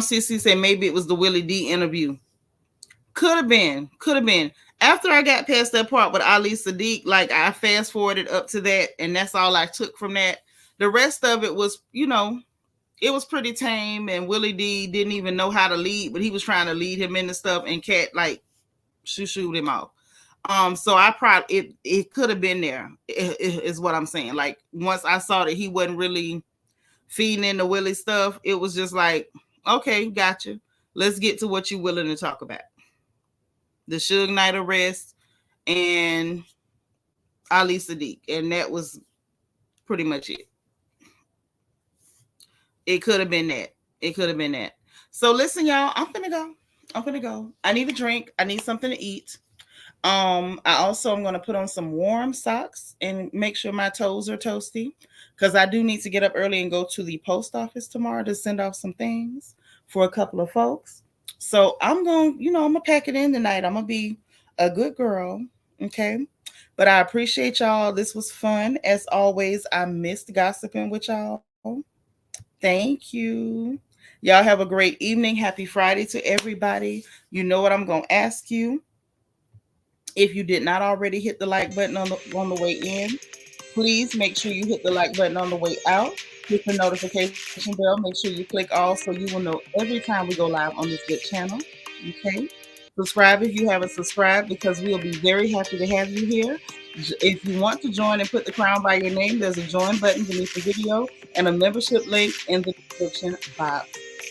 CC said maybe it was the Willie D interview. Could have been. After I got past that part with Ali Sadiq, like I fast forwarded up to that, and that's all I took from that. The rest of it was, it was pretty tame, and Willie D didn't even know how to lead, but he was trying to lead him into stuff, and Katt like shoot him off. So I probably it could have been there, is what I'm saying. Like once I saw that he wasn't really feeding into Willie stuff, it was just like, okay, gotcha. Let's get to what you're willing to talk about. The Suge Knight arrest and Ali Sadiq. And that was pretty much it. It could have been that. So listen, y'all, I'm gonna go. I need a drink. I need something to eat. I also am going to put on some warm socks and make sure my toes are toasty because I do need to get up early and go to the post office tomorrow to send off some things for a couple of folks. So I'm going to pack it in tonight. I'm going to be a good girl. Okay. But I appreciate y'all. This was fun. As always, I missed gossiping with y'all. Thank you. Y'all have a great evening. Happy Friday to everybody. You know what I'm going to ask you. If you did not already hit the like button on the way in, please make sure you hit the like button on the way out. Hit the notification bell. Make sure you click all so you will know every time we go live on this good channel. Okay? Subscribe if you haven't subscribed, because we'll be very happy to have you here. If you want to join and put the crown by your name, there's a join button beneath the video and a membership link in the description box.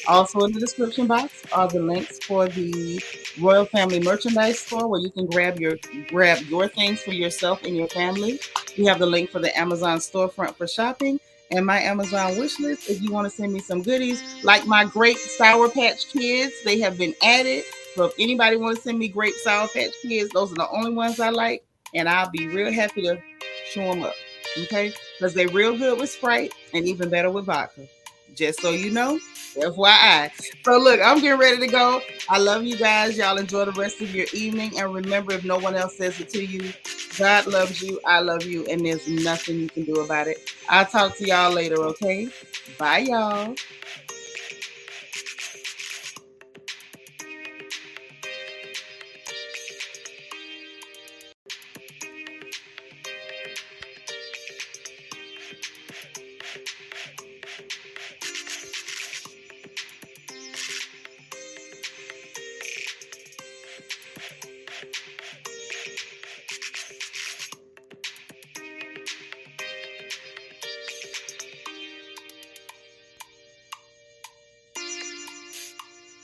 Also in the description box are the links for the Royal Family Merchandise Store, where you can grab your things for yourself and your family. We have the link for the Amazon storefront for shopping, and my Amazon wish list if you want to send me some goodies, like my grape Sour Patch Kids. They have been added. So if anybody wants to send me grape Sour Patch Kids, those are the only ones I like, and I'll be real happy to show them up. Okay? Because they're real good with Sprite and even better with vodka. Just so you know, FYI. So look, I'm getting ready to go. I love you guys. Y'all enjoy the rest of your evening. And remember, if no one else says it to you, God loves you, I love you, and there's nothing you can do about it. I'll talk to y'all later, okay? Bye, y'all.